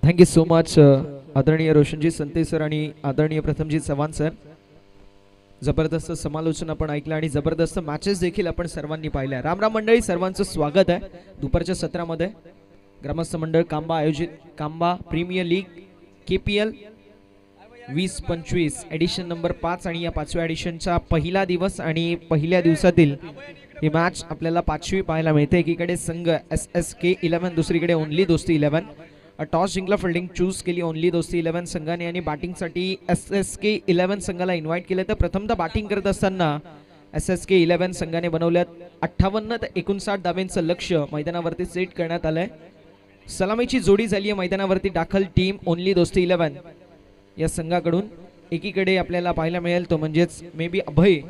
थँक्यू सो मच आदरणीय रोशनजी संते सर आणि आदरणीय प्रथमजी चव्हाण सर. जबरदस्त समालोचन आपण ऐकलं आणि जबरदस्त मॅचेस देखील आपण सर्वांनी पाहिल्या. राम राम मंडळी, सर्वांचं स्वागत आहे दुपारच्या सत्रामध्ये. ग्रामस्थ मंडळ कांबा आयोजित Kamba premier league KPL 20-25 edition number 5 आणि या 5व्या एडिशनचा पहिला दिवस आणि पहिल्या दिवसातील ही मॅच आपल्याला 5वी पाहायला मिळते. एकीकडे संघ SSK 11, दुसरीकडे ओनली दोस्ती 11. टॉस जिंकला, फिल्डिंग चूज केली ओनली दोस्ती 11 संघाने आणि बॅटिंगसाठी SSK 11 संघाला इन्व्हाइट केलं. तर प्रथमतः बॅटिंग करत असताना SSK 11 संघाने बनवल्यात 58 ते 59 धावांचं लक्ष्य मैदानावरती सेट करण्यात आलंय. सलामीची जोडी झाली आहे मैदानावरती दाखल टीम ओनली दोस्ती 11 या संघाकडून. एकीकडे आपल्याला पाहायला मिळेल तो म्हणजेच may be Abhay.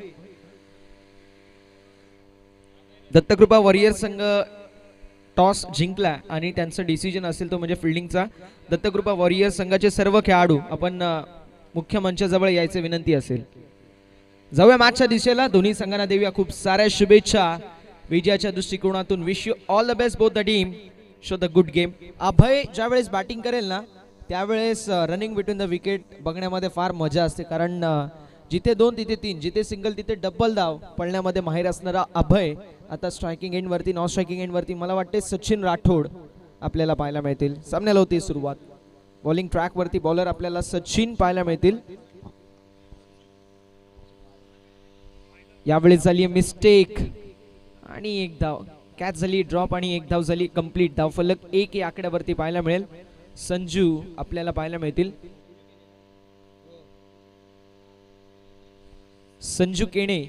Dattakrupa warrior संघ टॉस जिंकला आणि त्यांचा डिसिजन असेल तो म्हणजे फिल्डिंगचा. दत्तकृपा वॉरियर संघाचे सर्व खेळाडू आपण मुख्य मंचाजवळ यायचे विनंती असेल. जाऊया मॅचच्या दिशेला. दोन्ही संघांना देऊया खूप साऱ्या शुभेच्छा. विजयाच्या दृष्टिकोनातून wish you all the best both the team. Show the good game. Abhay ज्यावेळेस बॅटिंग करेल ना त्यावेळेस रनिंग बिटवीन द विकेट बघण्यामध्ये फार मजा असते, कारण जिथे 2 तिथे 3, जिथे सिंगल तिथे डबल धाव पळण्यामध्ये माहीर असणारा अभय आता स्ट्रायकिंग एंडवरती, नॉन स्ट्रायकिंग एंडवरती मला वाटते सचिन राठोड आपल्याला पाहायला मिळतील. सामन्याला होती सुरुवात. बॉलिंग ट्रॅकवरती बॉलर आपल्याला सचिन पाहायला मिळतील. यावेळी झाली मिस्टेक आणि एक धाव कॅच झाली, ड्रॉप आणि एक धाव झाली कंप्लीट. धावफलक 1 या आकड्यावरती पाहायला मिळेल. संजू आपल्याला पाहायला मिळतील. संजू केणे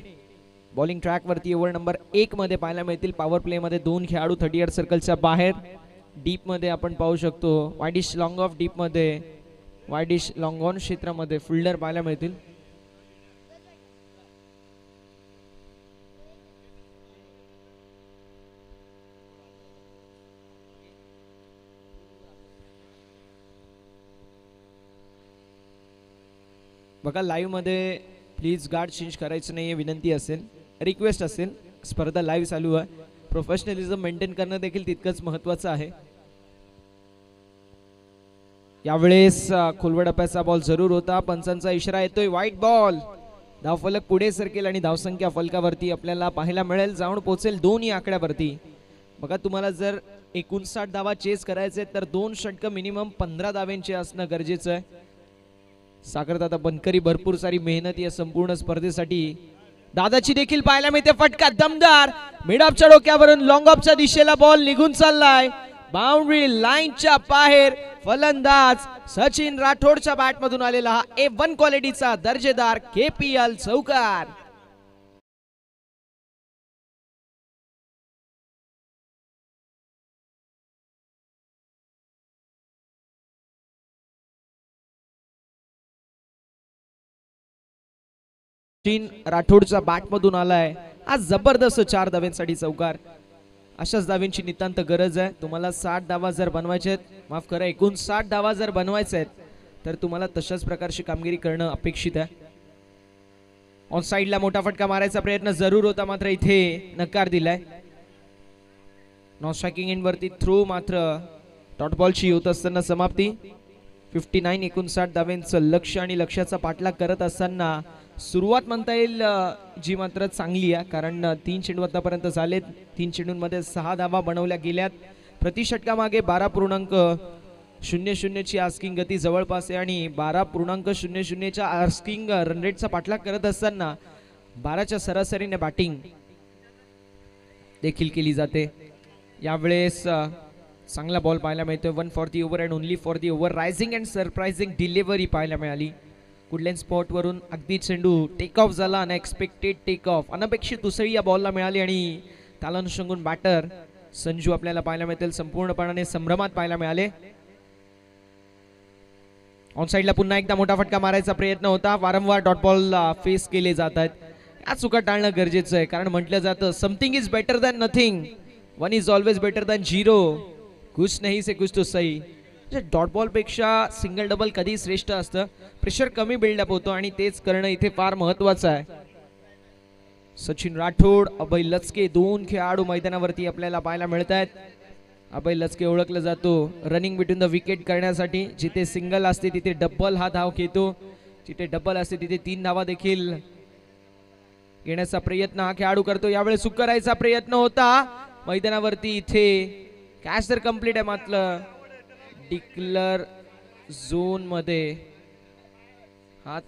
बॉलिंग ट्रॅक वरती ओव्हर नंबर 1 मध्ये पाहायला मिळतील. पॉवर प्ले मध्ये 2 खेळाडू 30 सर्कलच्या बाहेर. डीप मध्ये आपण पाहू शकतो वायडिश लॉंग ऑफ डीप मध्ये, वायडिश लॉंग ऑन क्षेत्रामध्ये फिल्डर पाहायला मिळतील. बघा लाईव्ह मध्ये प्लीज गार्ड चेंज करायचं नाहीये, विनंती असेल, रिक्वेस्ट असेल. स्पर्धा लाईव्ह चालू आहे. प्रोफेशनलिझम मेंटेन करणं देखील तितकंच महत्वाचं आहे. यावेळेस खोलवर डप्प्याचा बॉल जरूर होता. पंचांचा इशारा येतोय व्हाईट बॉल. धावफलक पुढे सरकेल आणि धावसंख्या फलकावरती आपल्याला पाहायला मिळेल, जाऊन पोहोचेल 2 या आकड्यावरती. बघा तुम्हाला जर 59 धावा चेस करायचे तर 2 षटकं मिनिमम 15 धावांचे असणं गरजेचं आहे. सागरदादा बनकरी भरपूर सारी मेहनत या संपूर्ण स्पर्धेसाठी. दादाची देखील पाहायला मिळते फटका दमदार. मिड ऑफच्या डोक्यावरून लॉंग ऑफच्या दिशेला बॉल निघून चाललाय. बाउंड्री लाईनच्या बाहेर. फलंदाज सचिन राठोडच्या बॅट मधून आलेला हा A1 क्वालिटीचा दर्जेदार KPL चौकार. सचिन राठोडच्या बॅट मधून आलाय. आज जबरदस्त 4 धावांसाठी चौकार. अशाच धावांची नितांत गरज आहे. तुम्हाला 60 धावा जर बनवायचे आहेत, माफ करा 59 धावा जर बनवायचे आहेत तर तुम्हाला तशाच प्रकारची कामगिरी करणं अपेक्षित आहे. ऑन साइडला मोठा फटका मारायचा प्रयत्न जरूर होता, मात्र इथे नकार दिलाय. नॉन स्ट्रायकिंग एंड वरती थ्रो मात्र डॉट बॉलची होत असताना समाप्ती. 59 धावांचं लक्ष आणि लक्ष्याचा पाठलाग करत असताना सुरुवात म्हणता येईल जी मात्र चांगली आहे, कारण 3 चेंडू आतापर्यंत झालेत. 3 चेंडूंमध्ये 6 धावा बनवल्या गेल्यात. प्रति षटकामागे 12.00 ची आस्किंग गती जवळपास आहे आणि 12.00 च्या आस्किंग रन रेटचा पाठलाग करत असताना 12च्या सरासरीने बॅटिंग देखील केली जाते. यावेळेस चांगला बॉल पाहायला मिळतोय. 1 for the over and only for the over. Rising and surprising delivery पाहायला मिळाली. कुठल्याही स्पॉट वरून अगदी चेंडू टेक ऑफ झाला. अनएक्सपेक्टेड टेक ऑफ, अनपेक्षित उसळी या बॉलला मिळाली आणि त्याला अनुषंगून बॅटर संजू आपल्याला पाहायला मिळतील संपूर्णपणे संभ्रमात पाहायला मिळाले. ऑन साइडला पुन्हा एकदा मोठा फटका मारायचा प्रयत्न होता. वारंवार डॉट बॉल फेस केले जात आहेत. या चुका टाळणं गरजेचं आहे, कारण म्हटलं जातं something is better than nothing, 1 is always better than 0. कुछ नहीं से कुछ तो सही. डॉट बॉल पेक्षा सिंगल डबल कधी श्रेष्ठ असतं. प्रेशर कमी बिल्डअप होतो आणि तेच करणं इथे फार महत्वाचं आहे. सचिन राठोड, अभय लचके 2 खेळाडू मैदानावरती आपल्याला पाहायला मिळत आहेत. अभय लचके ओळखला जातो रनिंग बिटवीन द विकेट करण्यासाठी. जिथे सिंगल असते तिथे डबल हा धाव घेतो, जिथे डबल असते तिथे 3 धावा देखील घेण्याचा प्रयत्न हा खेळाडू करतो. यावेळी सुख करायचा प्रयत्न होता मैदानावरती. इथे कॅच तर कंप्लीट आहे, मात्र डिक्लर झोन मध्ये हात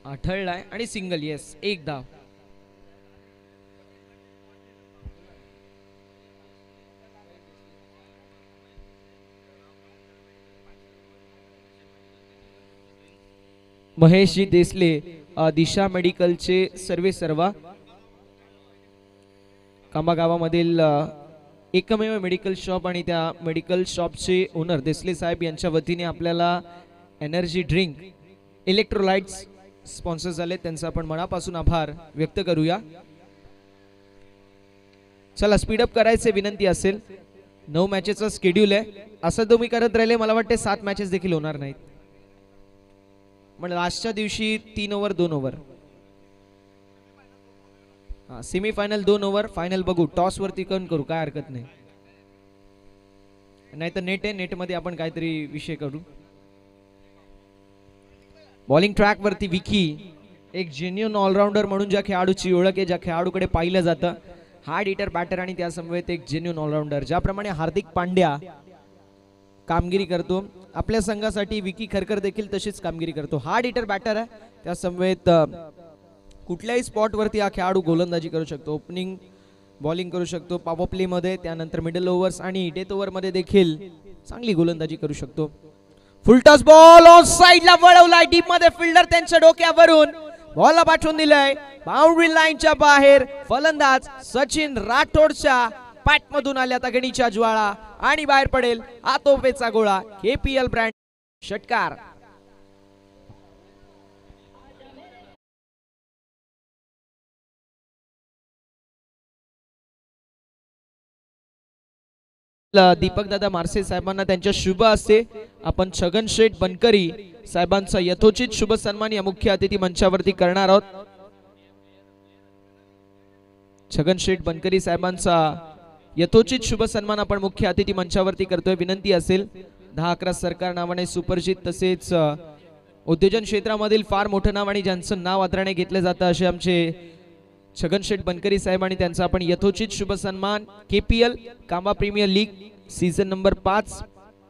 आढळलाय आणि सिंगल. येस, 1 धाव. महेशजी देसले, दिशा मेडिकलचे सर्वेसर्वा, खांबा गावामधील एकमेव मेडिकल शॉप आणि त्या मेडिकल शॉपचे ओनर देसले साहेब यांच्या वतीने आपल्याला एनर्जी ड्रिंक इलेक्ट्रोलाइट्स स्पॉन्सर झाले. त्यांचा आपण मनापासून आभार व्यक्त करूया. चला स्पीडअप करायचे विनंती असेल. 9 मॅचेसचा शेड्यूल आहे. असं तुम्ही करत राहिले मला वाटते 7 मॅचेस देखील होणार नाहीत. म्हणजे लास्टच्या दिवशी 3 over 2 over. Semi final 2 over, final बघू. टॉस वरती करू, काय हरकत नाही. नाही तर नेट आहे, नेट मध्ये आपण काहीतरी विषय करू. बॉलिंग ट्रॅक वरती विकी, एक जेन्युइन ऑलराऊंडर म्हणून ज्या खेळाडूची ओळख आहे, ज्या खेळाडूकडे पाहिलं जातं, हार्ड हिटर बॅटर आणि त्या समवेत एक जेन्युइन ऑलराऊंडर. ज्याप्रमाणे हार्दिक पांड्या कामगिरी करतो आपल्या संघासाठी, विकी खरकर देखील तशीच कामगिरी करतो. हार्ड हिटर बॅटर आहे, त्या समवेत कुठल्याही स्पॉट वरती हा खेळाडू गोलंदाजी करू शकतो. ओपनिंग बॉलिंग करू शकतो, पॉवर प्ले मध्ये, त्यानंतर मिडल ओव्हर्स आणि डेथ ओव्हर मध्ये देखील चांगली गोलंदाजी करू शकतो. फुलटॉस बॉल ऑन साइडला वळवलाय, डीप मध्ये फिल्डर त्यांच्या डोक्यावरून बॉलला पाठवून दिलाय बाउंड्री लाईनच्या बाहेर. फलंदाज सचिन राठोडच्या पॅट मधून आल्या अग्नीच्या ज्वाळा आणि बाहेर पडेल आतोफेचा गोळा. KPL ब्रँड षटकार. दीपक दादा मारसे साहेबांना त्यांच्या शुभ हस्ते आपण छगन शेठ बनकरी साहेबांचा यथोचित शुभ सन्मान या मुख्य अतिथी मंचावरती करणार आहोत. छगन शेठ बनकरी साहेबांचा यथोचित शुभ सन्मान आपण मुख्य अतिथी मंचावरती करतोय. विनंती असेल 10-11 सरकार नावाने सुपरिचित, तसेच उद्योजन क्षेत्रामधील फार मोठं नाव आणि ज्यांचं नाव आदराने घेतलं जातं असे आमचे छगन शेठ बनकरी साहेब आणि त्यांचा आपण यथोचित शुभ सन्मान. KPL Kamba premier league season number 5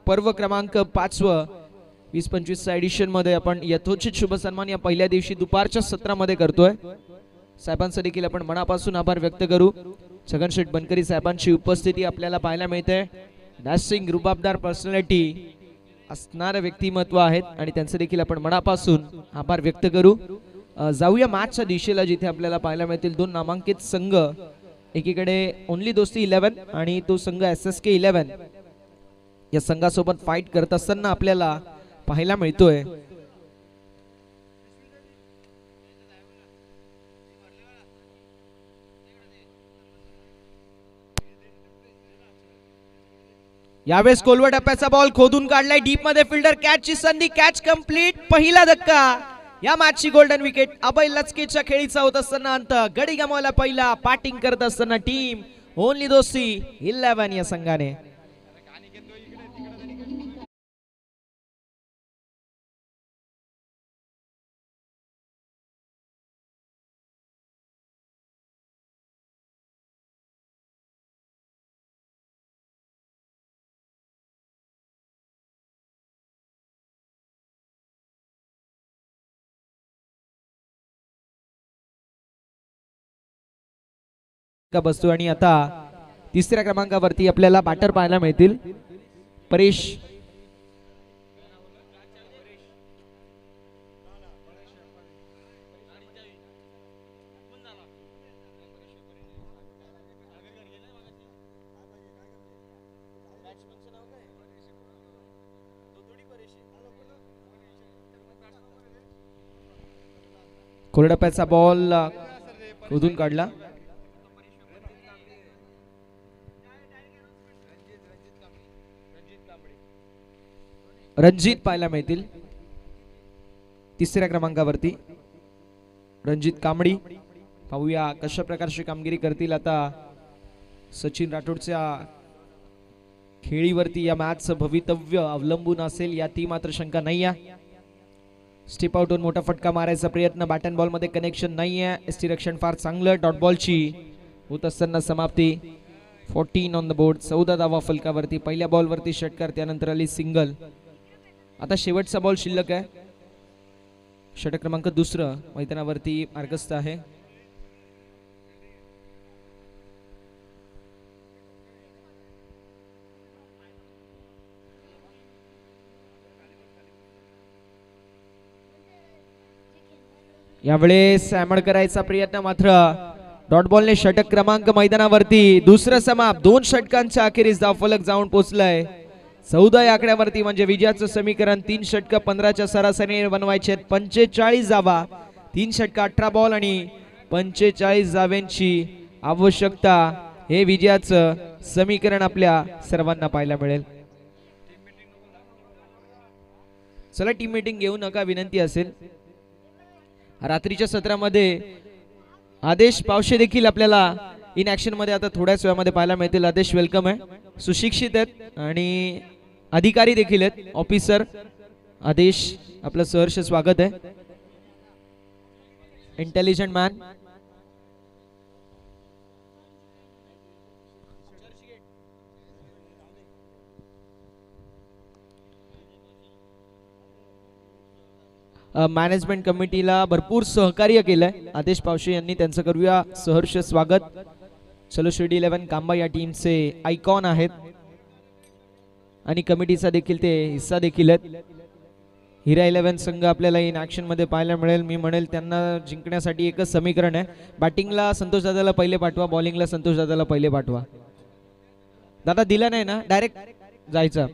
पर्व क्रमांक 5 20-25 एडिशन मध्ये आपण यथोचित शुभ सन्मान या पहिल्या दिवशी दुपारच्या सत्रामध्ये करतोय. साहेबांचा देखील आपण मनापासून आभार व्यक्त करू. छगन शेठ बनकरी साहेबांची उपस्थिती आपल्याला पाहायला मिळते. डॅशिंग रुबाबदार पर्सनॅलिटी असणारे व्यक्तिमत्व आहेत आणि त्यांचे देखील आपण मनापासून आभार व्यक्त करू. जाऊया मॅचच्या दिशेला, जिथे आपल्याला पाहायला मिळतील 2 नामांकित संघ. एकीकडे ओनली दोस्ती 11 आणि तो संघ SSK 11 या संघासोबत फाईट करत असताना आपल्याला पाहायला मिळतोय. यावेळेस कोलवा टप्प्याचा बॉल खोदून काढलाय, डीप मध्ये फिल्डर कॅचची संधी, कॅच कंप्लीट. पहिला धक्का या मॅचची गोल्डन विकेट. अभय लचकेच्या खेळीचा होत असताना अंत. गडी गमावला पहिला. बॅटिंग करत असताना टीम ओनली दोस्ती 11 या संघाने. का बसतो आणि आता तिसऱ्या क्रमांकावरती आपल्याला बॅटर पाहायला मिळतील. परेश कोरडप्याचा बॉल खोदून काढला. रणजित पाहायला मिळतील तिसऱ्या क्रमांकावरती. रणजित कांबडी, पाहूया कशा प्रकारची कामगिरी करतील. आता सचिन राठोडच्या खेळीवरती या मॅचचं भवितव्य अवलंबून असेल याती मात्र शंका नाही आहे. स्टेप आउट होऊन मोठा फटका मारायचा प्रयत्न, बॅट अँड बॉल मध्ये कनेक्शन नाहीये. एसटी रक्षण फार चांगलं. डॉट बॉलची होत असताना समाप्ती. 14 ऑन द बोर्ड. 14 धावा फलकावरती. पहिल्या बॉल वरती षटकार, त्यानंतर आली सिंगल. आता शेवटचा बॉल शिल्लक आहे. षटक क्रमांक 2 मैदानावरती मार्गस्थ आहे. यावेळेस हॅमर करायचा प्रयत्न, मात्र डॉट बॉलने षटक क्रमांक मैदानावरती. दुसरं समाप्त. 2 षटकांच्या अखेरीस धावफलक जाऊन पोहोचलाय. 14 या आकड्यावरती म्हणजे विजयाचं समीकरण. 3 षटक 15च्या सरासरीने बनवायचे. 45 धावा. 3 षटक 18 बॉल आणि 45 धाव्यांची आवश्यकता. हे विजयाचं समीकरण आपल्या सर्वांना पाहायला मिळेल. चला टीम मीटिंग घेऊ नका विनंती असेल. रात्रीच्या सत्रामध्ये आदेश पावशे देखील आपल्याला इन ऍक्शन मध्ये आता थोड्याच वेळामध्ये पाहायला मिळतील. आदेश वेलकम आहे, सुशिक्षित आहेत आणि अधिकारी देखील आहेत. ऑफिसर आदेश, आपलं सहर्ष स्वागत आहे. Intelligent man. मॅनेजमेंट कमिटीला भरपूर सहकार्य केलंय आदेश पावशे यांनी, त्यांचं करूया सहर्ष स्वागत. चलो शिर्डी 11 कांबा या टीमचे आयकॉन आहेत आणि कमिटीचा देखील ते हिस्सा देखील आहेत. हिरा 11 संघ आपल्याला इन ऍक्शन मध्ये पाहायला मिळेल. मी म्हणेल त्यांना जिंकण्यासाठी एकच समीकरण आहे, बॅटिंगला संतोष दादाला पहिले पाठवा, बॉलिंगला संतोष दादाला पहिले पाठवा. दादा दिला नाही ना, डायरेक्ट जायचं.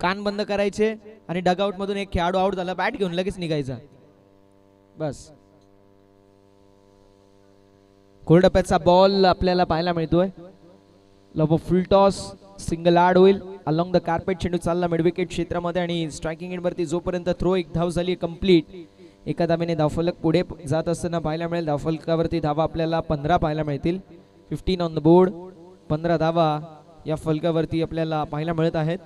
कान बंद करायचे आणि डगआउट मधून एक खेळाडू आउट झाला, बॅट घेऊन लगेच निघायचा बस. कोल्डप्याचा बॉल आपल्याला पाहायला मिळतोय. लव फुल टॉस, सिंगल आड होईल अलॉंग द कार्पेट. चेंडू चालला मिड विकेट क्षेत्रामध्ये आणि स्ट्रायकिंग एंड वरती जोपर्यंत थ्रो एक धाव झाली कंप्लीट. एका धावेने धावफलक पुढे जात असताना पाहायला मिळेल. धावफलकावरती धावा आपल्याला 15 पाहायला मिळतील. 15 ऑन द बोर्ड. 15 धावा या फलकावरती आपल्याला पाहायला मिळत आहेत.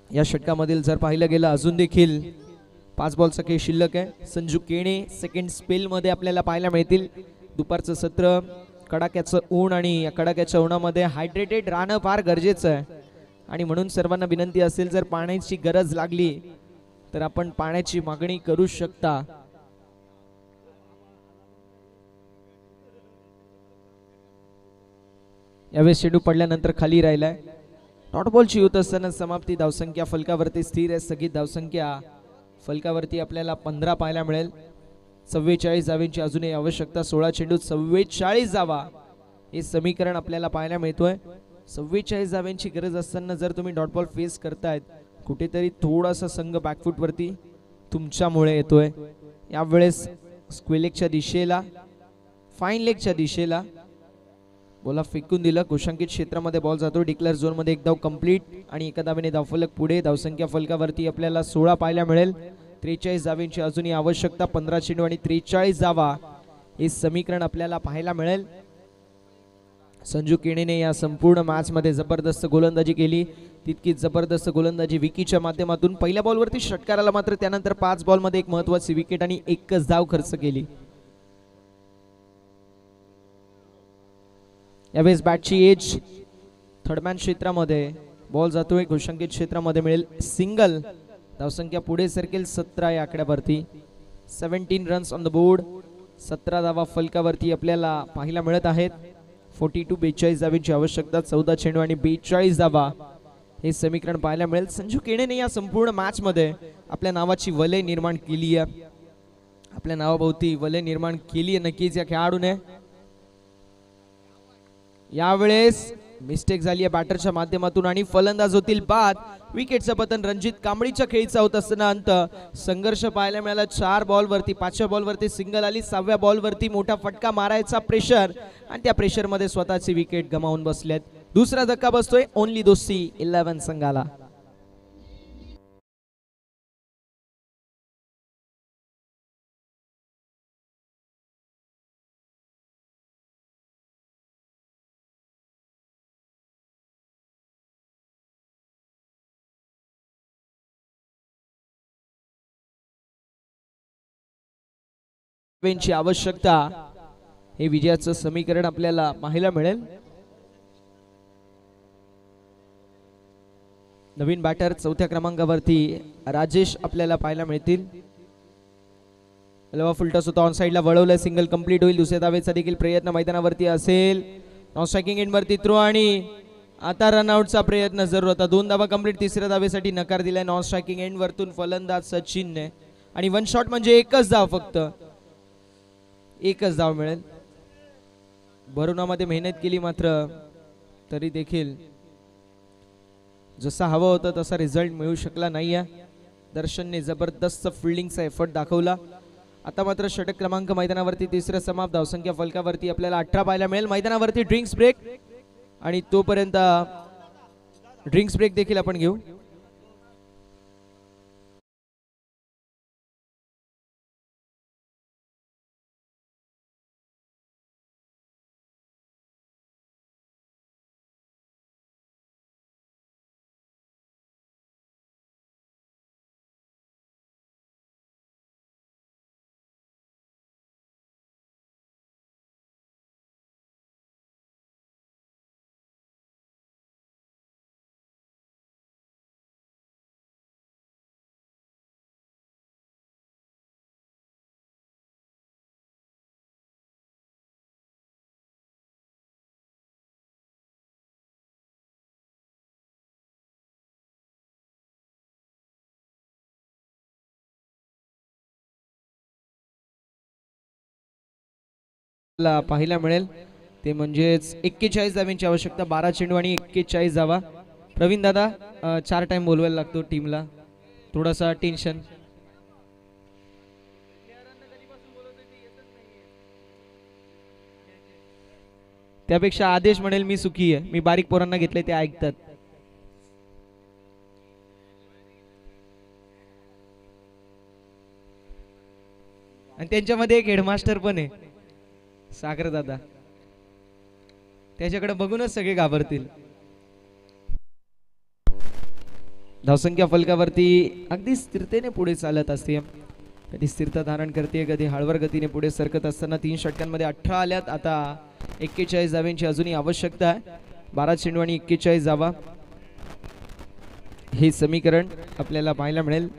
या षटकामधील जर पाहिलं गेलं अजून देखील 5 बॉलचा खेळ शिल्लक आहे. संजू केणे सेकंड स्पेल मध्ये आपल्याला पाहायला मिळतील. दुपारचं सत्र, कडाक्याचं ऊन आणि या कडाक्याच्या उन्हामध्ये हायड्रेटेड राहणं फार गरजेचं आहे आणि म्हणून सर्वांना विनंती असेल, जर पाण्याची गरज लागली तर आपण पाण्याची मागणी करू शकता. यावेळेस चेंडू पडल्यानंतर खाली राहिलाय. डॉट बॉलची होत असताना समाप्ती. धावसंख्या फलकावरती स्थिर आहे. स्थगित धावसंख्या फलकावरती आपल्याला 15 पाहायला मिळेल. 44 धावांची अजूनही आवश्यकता. 16 चेंडूत 44 धावा हे समीकरण आपल्याला पाहायला मिळतोय. 44 धावांची गरज असताना जर तुम्ही डॉट बॉल फेस करतायत, कुठेतरी थोडासा संघ बॅकफूट वरती तुमच्यामुळे येतोय. यावेळेस स्क्वेअर लेगच्या दिशेला, फाईन लेगच्या दिशेला बॉल फेकून दिला. कुशांकित क्षेत्रामध्ये बॉल जातो. डिक्लेअर झोन मध्ये एक धाव कंप्लीट आणि एका धावेने धावफलक पुढे. धावसंख्या फलकावरती आपल्याला 16 पाहायला मिळेल. 43 धावांची अजूनही आवश्यकता. 15 चेंडू आणि 43 धावा हे समीकरण आपल्याला पाहायला मिळेल. संजू केणेने या संपूर्ण मॅच मध्ये जबरदस्त गोलंदाजी केली. तितकीच जबरदस्त गोलंदाजी विकीच्या माध्यमातून. पहिल्या बॉलवरती षटकाराला मात्र त्यानंतर 5 बॉल मध्ये एक महत्वाची विकेट आणि एकच धाव खर्च केली. यावेळेस बॅटची एज थर्डमॅन क्षेत्रामध्ये बॉल जातोय. घोषांकित क्षेत्रामध्ये मिळेल सिंगल. धावसंख्या पुढे सरकेल 17 या आकड्यावरती. 17 रन्स ऑन द बोर्ड. 17 धावा फलकावरती आपल्याला पाहायला मिळत आहेत. 42 धावांची आवश्यकता. 14 चेंडू आणि 42 धावा हे समीकरण पाहायला मिळेल. संजू केणेने या संपूर्ण मॅच मध्ये आपल्या नावाची वलय निर्माण केली आहे. आपल्या नावाभोवती वलय निर्माण केली आहे नक्कीच या खेळाडूने. यावेळेस मिस्टेक झाली आहे बॅटरच्या माध्यमातून आणि फलंदाज होतील बाद. विकेटचं पतन रणजित कांबळीच्या खेळीचा होत असताना अंत. संघर्ष पाहायला मिळाला 4 बॉल वरती. 5व्या बॉल वरती सिंगल आली. 6व्या बॉल वरती मोठा फटका मारायचा प्रेशर आणि त्या प्रेशर मध्ये स्वतःची विकेट गमावून बसलेत. दुसरा धक्का बसतोय ओनली दोस्ती 11 संघाला. ची आवश्यकता हे विजयाचं समीकरण आपल्याला पाहायला मिळेल. नवीन बॅटर 4थ्या क्रमांकावरती राजेश आपल्याला पाहायला मिळतील. फुलटॉस होता ऑन साइडला वळवलं. सिंगल कंप्लीट होईल. दुसऱ्या धावेचा देखील प्रयत्न मैदानावरती असेल. नॉन स्ट्रायकिंग एंड वरती थ्रो आणि आता रनआउटचा प्रयत्न जरूर होता. 2 धावा कंप्लीट. तिसऱ्या धावेसाठी नकार दिलाय नॉन स्ट्रायकिंग एंड वरतून फलंदाज सचिनने आणि 1 शॉट म्हणजे एकच धाव. फक्त एकच धाव मिळेल. भरुणामध्ये मेहनत केली मात्र तरी देखील जसा हवा होता तसा रिझल्ट मिळू शकला नाहीये. दर्शनने जबरदस्त फिल्डिंगचा एफर्ट दाखवला. आता मात्र षटक क्रमांक मैदानावरती तिसरा समाप्त. धावसंख्या फलकावरती आपल्याला 18 पाहायला मिळेल. मैदानावरती ड्रिंक्स ब्रेक आणि तोपर्यंत ड्रिंक्स ब्रेक देखील आपण घेऊ. ला पाहायला मिळेल ते म्हणजेच 41 धावांची आवश्यकता. 12 चेंडू आणि 41 धावा. प्रवीण दादा 4 टाइम बोलवायला लागतो टीमला, थोडासा टेन्शन. त्यापेक्षा आदेश म्हणेल मी सुखी आहे, मी बारीक पोरांना घेतले ते ऐकतात. आणि त्यांच्यामध्ये एक हेडमास्टर पण आहे सागर दादा, त्याच्याकडे बघूनच सगळे घाबरतील. धावसंख्या फलकावरती अगदी स्थिरतेने पुढे चालत असते, कधी स्थिरता धारण करते, कधी हळवर गतीने पुढे सरकत असताना 3 षटकांमध्ये 18 आल्यात. आता 41 धावांची अजूनही आवश्यकता आहे. 12 चेंडू आणि 41 धावा हे समीकरण आपल्याला पाहायला मिळेल.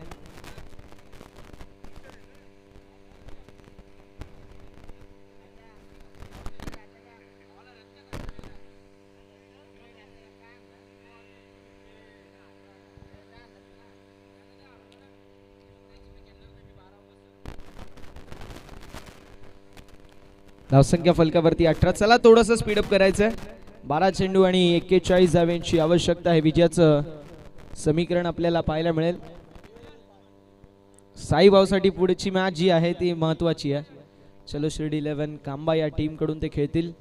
धावसंख्या फलकावरती 18. चला थोडंसं स्पीडअप करायचंय. 12 चेंडू आणि 41 धावांची आवश्यकता आहे. विजयाचं समीकरण आपल्याला पाहायला मिळेल. साई भाऊसाठी पुढची मॅच जी आहे ती महत्वाची आहे. चलो शिर्डी 11 कांबा या टीम कडून ते खेळतील.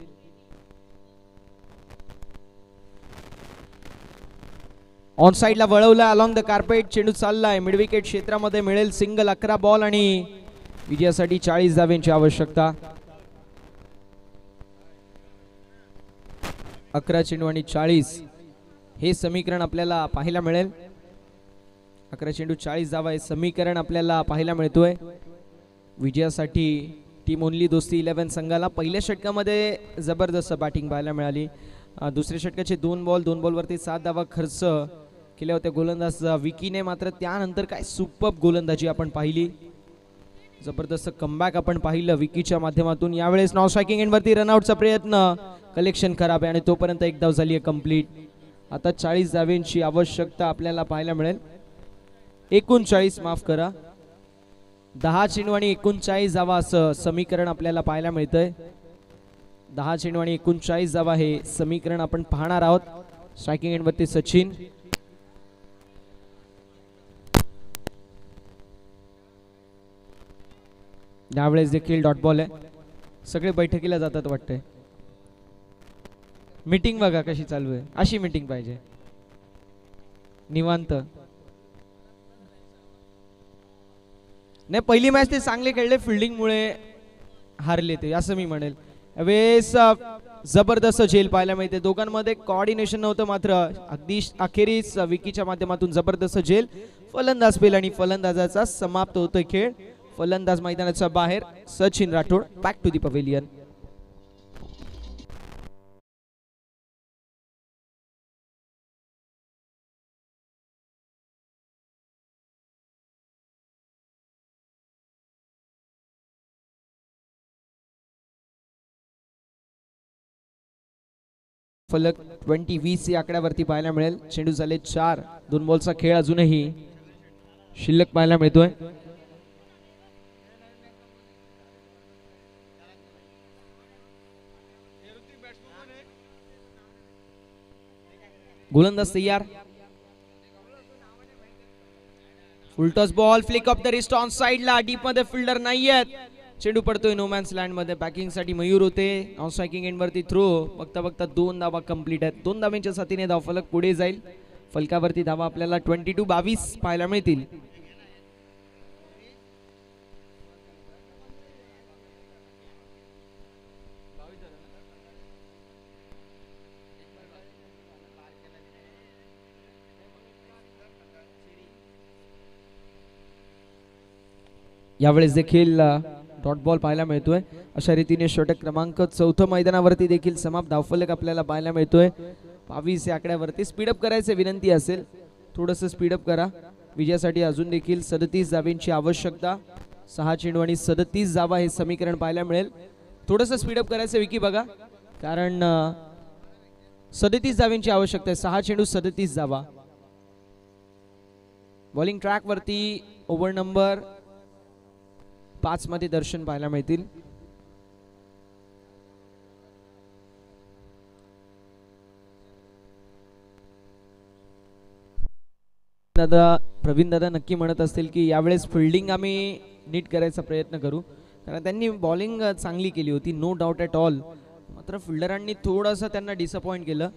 ऑन साइडला वळवला अलॉंग द कार्पेट, चेंडू चाललाय मिड विकेट क्षेत्रामध्ये, मिळेल सिंगल. 11 बॉल आणि विजयासाठी 40 धावांची आवश्यकता. 11 चेंडू आणि 40 हे समीकरण आपल्याला पाहायला मिळेल. 11 चेंडू 40 धावा हे समीकरण आपल्याला पाहायला मिळतोय. विजयासाठी टीम ओनली दोस्ती 11 संघाला पहिल्या षटकामध्ये जबरदस्त बॅटिंग पाहायला मिळाली. दुसऱ्या षटकाचे 2 बॉलवरती 7 धावा खर्च केल्या होत्या गोलंदाज विकीने. मात्र त्यानंतर काय सुपर्ब गोलंदाजी आपण पाहिली, जबरदस्त कमबॅक आपण पाहिलं विकीच्या माध्यमातून. यावेळेस नॉन स्ट्रायकिंग एंडवरती रनआउटचा प्रयत्न, कलेक्शन खराब आहे आणि तोपर्यंत एक धाव झाली आहे कंप्लीट. आता 40 धावांची आवश्यकता आपल्याला पाहायला मिळेल. 39 माफ करा, 10 चेंडू आणि 39 धावा असं समीकरण आपल्याला पाहायला मिळतंय. 10 चेंडू आणि 39 धावा हे समीकरण आपण पाहणार आहोत. स्ट्रायकिंग एंडवरती सचिन. यावेळेस देखील डॉट बॉल आहे. सगळे बैठकीला जातात वाटतंय. मीटिंग बघा कशी चालू आहे, अशी मीटिंग पाहिजे निवांत. नाही पहिली मॅच ते चांगले खेळले, फिल्डिंग मुळे हारले ते असं मी म्हणेल. वेळेस जबरदस्त झेल पाहायला मिळते दोघांमध्ये, कोऑर्डिनेशन नव्हतं मात्र अगदी अखेरीस विकीच्या माध्यमातून जबरदस्त झेल. फलंदाज पेल आणि फलंदाजाचा समाप्त होतोय खेळ. फलंदाज मैदानाच्या बाहेर. Sachin Rathod back to the pavilion. फलक 20-20 या आकड्यावरती पाहायला मिळेल. चेंडू झाले 4. 2 बॉलचा खेळ अजूनही शिल्लक पाहायला मिळतोय. गोलंदाज तयार. Full toss ball, flick of the wrist on साइडला. डीप मध्ये फिल्डर नाहीयेत. चेंडू पडतोय नो मॅन्स लँड मध्ये. बॅकिंग साठी मयूर होते. ऑन स्ट्रायकिंग एंड वरती थ्रो. बघता बघता 2 धावा कंप्लीट आहेत. 2 धावांच्या साथीने धावफलक पुढे जाईल. फलकावरती धावा आपल्याला 22-22 पाहायला मिळतील. यावेळेस देखील डॉट बॉल पाहायला मिळतोय. अशा रीतीने षटक क्रमांक 4 मैदानावरती देखील समाप्त. धावफलक आपल्याला पाहायला मिळतोय 22 या आकड्यावरती. स्पीडअप करायचे विनंती असेल, थोडंसं स्पीडअप करा. विजयासाठी अजून देखील 37 धावांची आवश्यकता. 6 चेंडू आणि 37 धावा हे समीकरण पाहायला मिळेल. थोडंसं स्पीडअप करायचं विकी बघा, कारण 37 धावांची आवश्यकता आहे. 6 चेंडू 37 धावा. बॉलिंग ट्रॅक वरती ओव्हर नंबर 5 मध्ये दर्शन पाहायला मिळतील. प्रवीण दादा नक्की म्हणत असतील की यावेळेस फिल्डिंग आम्ही नीट करायचा प्रयत्न करू, कारण त्यांनी बॉलिंग चांगली केली होती, नो डाऊट ॲट ऑल. मात्र फिल्डरांनी थोडंसं त्यांना डिसअपॉइंट केलं.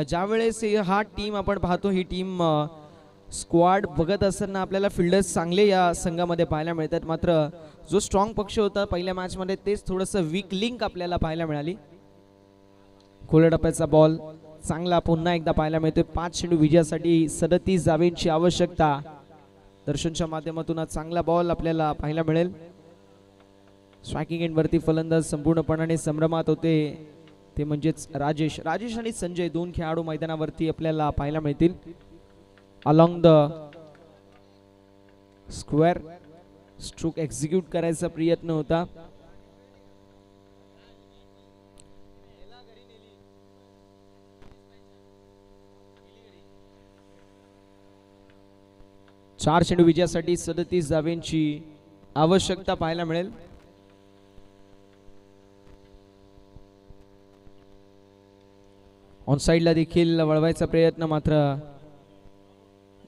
ज्यावेळेस हा टीम आपण पाहतो, ही टीम स्क्वॉड बघत असताना आपल्याला फिल्डर्स चांगले या संघामध्ये पाहायला मिळतात. मात्र जो स्ट्रॉंग पक्ष होता पहिल्या मॅचमध्ये तेच थोडंसं वीक लिंक आपल्याला पाहायला मिळाली. खोल टप्प्याचा बॉल चांगला पुन्हा एकदा पाहायला मिळतोय. 5 चेंडू विजयासाठी 37 धावेंची आवश्यकता. दर्शनच्या माध्यमातून हा चांगला बॉल आपल्याला पाहायला मिळेल. स्ट्रायकिंग एंडवरती फलंदाज संपूर्णपणाने संभ्रमात होते, ते म्हणजेच राजेश आणि संजय, दोन खेळाडू मैदानावरती आपल्याला पाहायला मिळतील. Along the square stroke execute करायचा प्रयत्न होता. चार चेंडू विजयासाठी 37 धावेंची आवश्यकता पाहायला मिळेल. ऑन साइडला देखील वळवायचा प्रयत्न, मात्र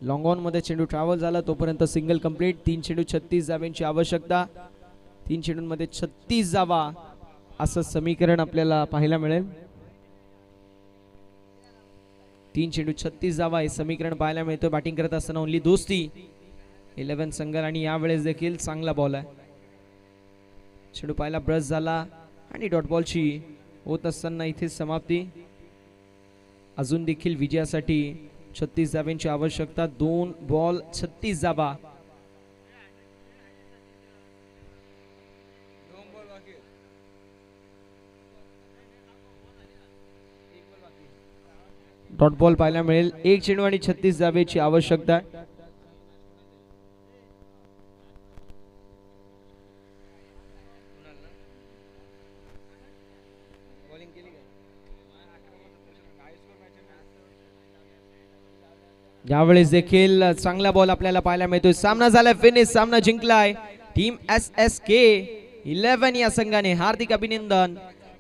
लॉंग ऑन मध्ये चेंडू ट्रॅव्हल झाला, तोपर्यंत सिंगल कंप्लीट. 3 चेंडू 36 धावेंची आवश्यकता. 3 चेंडूंमध्ये 36 धावा असं समीकरण आपल्याला पाहायला मिळेल. 3 चेंडू 36 धावा हे समीकरण पाहायला मिळतं. बॅटिंग करत असताना ओनली दोस्ती 11 संघ, आणि यावेळेस देखील चांगला बॉल आहे. चेंडू पाहायला ब्रश झाला आणि डॉट बॉलची होत असताना इथे समाप्ती. अजून देखील विजयासाठी 36 धावेंची आवश्यकता. 2 बॉल 36 धावा. डॉट बॉल पाहायला मिळेल. 1 चेंडू आणि 36 धावेची आवश्यकता. यावेळेस देखील चांगला बॉल आपल्याला पाहायला मिळतोय. सामना झालाय फिनिश, सामना जिंकलाय टीम SSK 11 या संघाने. हार्दिक अभिनंदन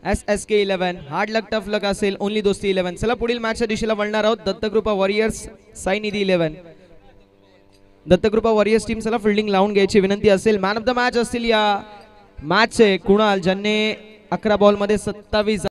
SSK 11. हार्ड लक टफ लक असेल, ओनली दोस्ती 11. चला पुढील मॅचच्या दिशेला वळणार आहोत. दत्तकृपा वॉरियर्स साई निधी 11. दत्तकृपा वॉरियर्स टीम चला फिल्डिंग लावून घ्यायची विनंती असेल. मॅन ऑफ द मॅच असतील या मॅचचे कुणाल, ज्यांनी 11 बॉल मध्ये 27